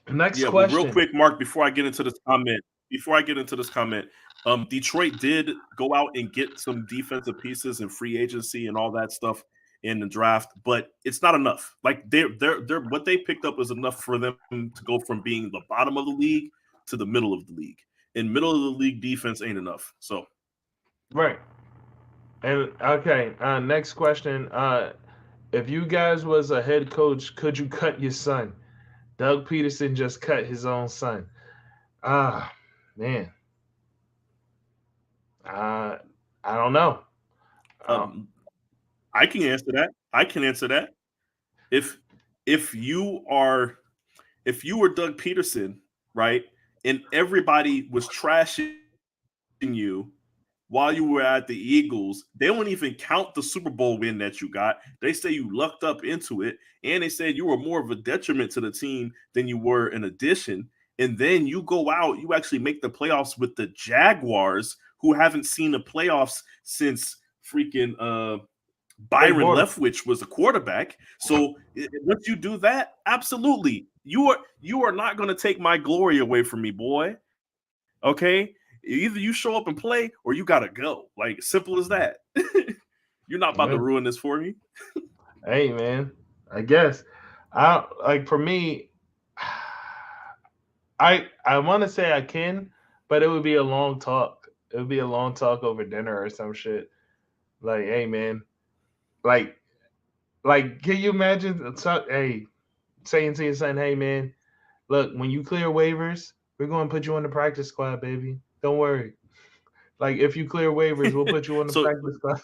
Next question. Well, real quick, Mark, before I get into this comment, Detroit did go out and get some defensive pieces and free agency and all that stuff in the draft, but it's not enough. Like, they're what they picked up is enough for them to go from being the bottom of the league to the middle of the league. And middle of the league defense ain't enough. So, right. And okay, next question. If you guys was a head coach, could you cut your son? Doug Peterson just cut his own son. Man. I don't know. I can answer that. If you were Doug Peterson, right, and everybody was trashing you while you were at the Eagles, they won't even count the Super Bowl win that you got. They say you lucked up into it, and they said you were more of a detriment to the team than you were an addition. And then you go out, you actually make the playoffs with the Jaguars, who haven't seen the playoffs since freaking Byron Leftwich was a quarterback. So once you do that, absolutely, you are not going to take my glory away from me, boy. Okay? Either you show up and play or you got to go. Like, simple as that. You're not about to ruin this for me. Hey, man, I guess. For me, I want to say I can, but it would be a long talk. It would be a long talk over dinner or some shit. Like, hey, man, like, can you imagine? Saying to your son, hey, man, look, when you clear waivers, We're going to put you on the practice squad, baby. Don't worry. Like, if you clear waivers, we'll put you on the practice squad.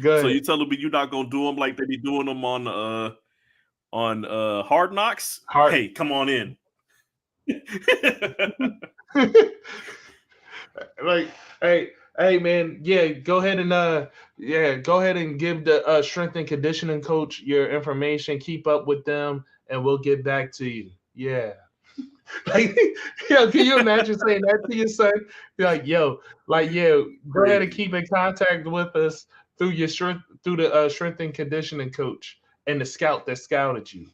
Good. So you telling me you're not gonna do them like they be doing them on Hard Knocks? Hey, come on in. Like, hey, man, yeah, go ahead and give the strength and conditioning coach your information. Keep up with them, and we'll get back to you. Yeah. Like, can you imagine saying that to your son? You're like, go ahead and keep in contact with us through the strength and conditioning coach and the scout that scouted you.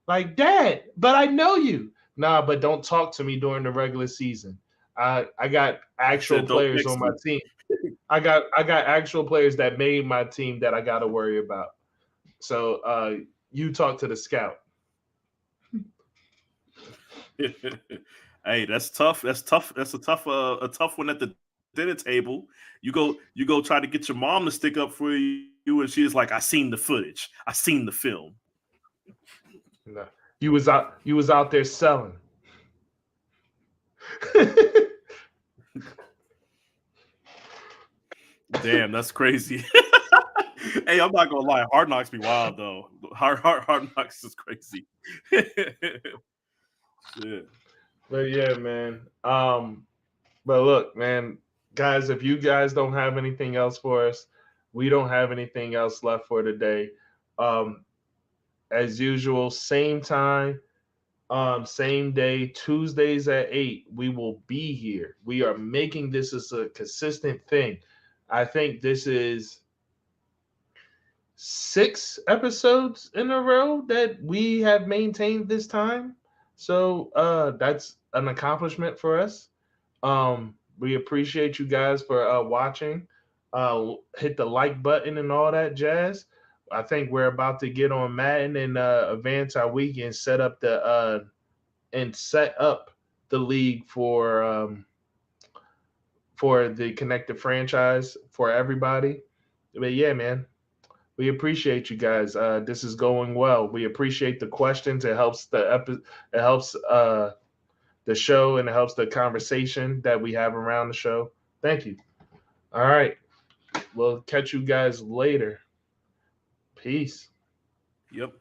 Like, Dad, but I know you. Nah, but don't talk to me during the regular season. I got actual players on my team. I got actual players that made my team that I got to worry about. So you talk to the scout. Hey, that's tough. That's tough. That's a tough one at the dinner table. You go try to get your mom to stick up for you, and she's like, "I seen the footage. I seen the film." No, you was out there selling. Damn, that's crazy. Hey, I'm not gonna lie. Hard Knocks be wild though. Hard Knocks is crazy. Yeah. But yeah, man. But look, man, guys, if you guys don't have anything else for us, we don't have anything else left for today. As usual, same time, same day, Tuesdays at 8, we will be here. We are making this as a consistent thing. I think this is 6 episodes in a row that we have maintained this time. So that's an accomplishment for us. We appreciate you guys for watching. Hit the like button and all that jazz. I think we're about to get on Madden and advance our week and set up the league for the connected franchise for everybody. But yeah, man, we appreciate you guys. This is going well. We appreciate the questions. It helps the show, and it helps the conversation that we have around the show. Thank you. All right. We'll catch you guys later. Peace. Yep.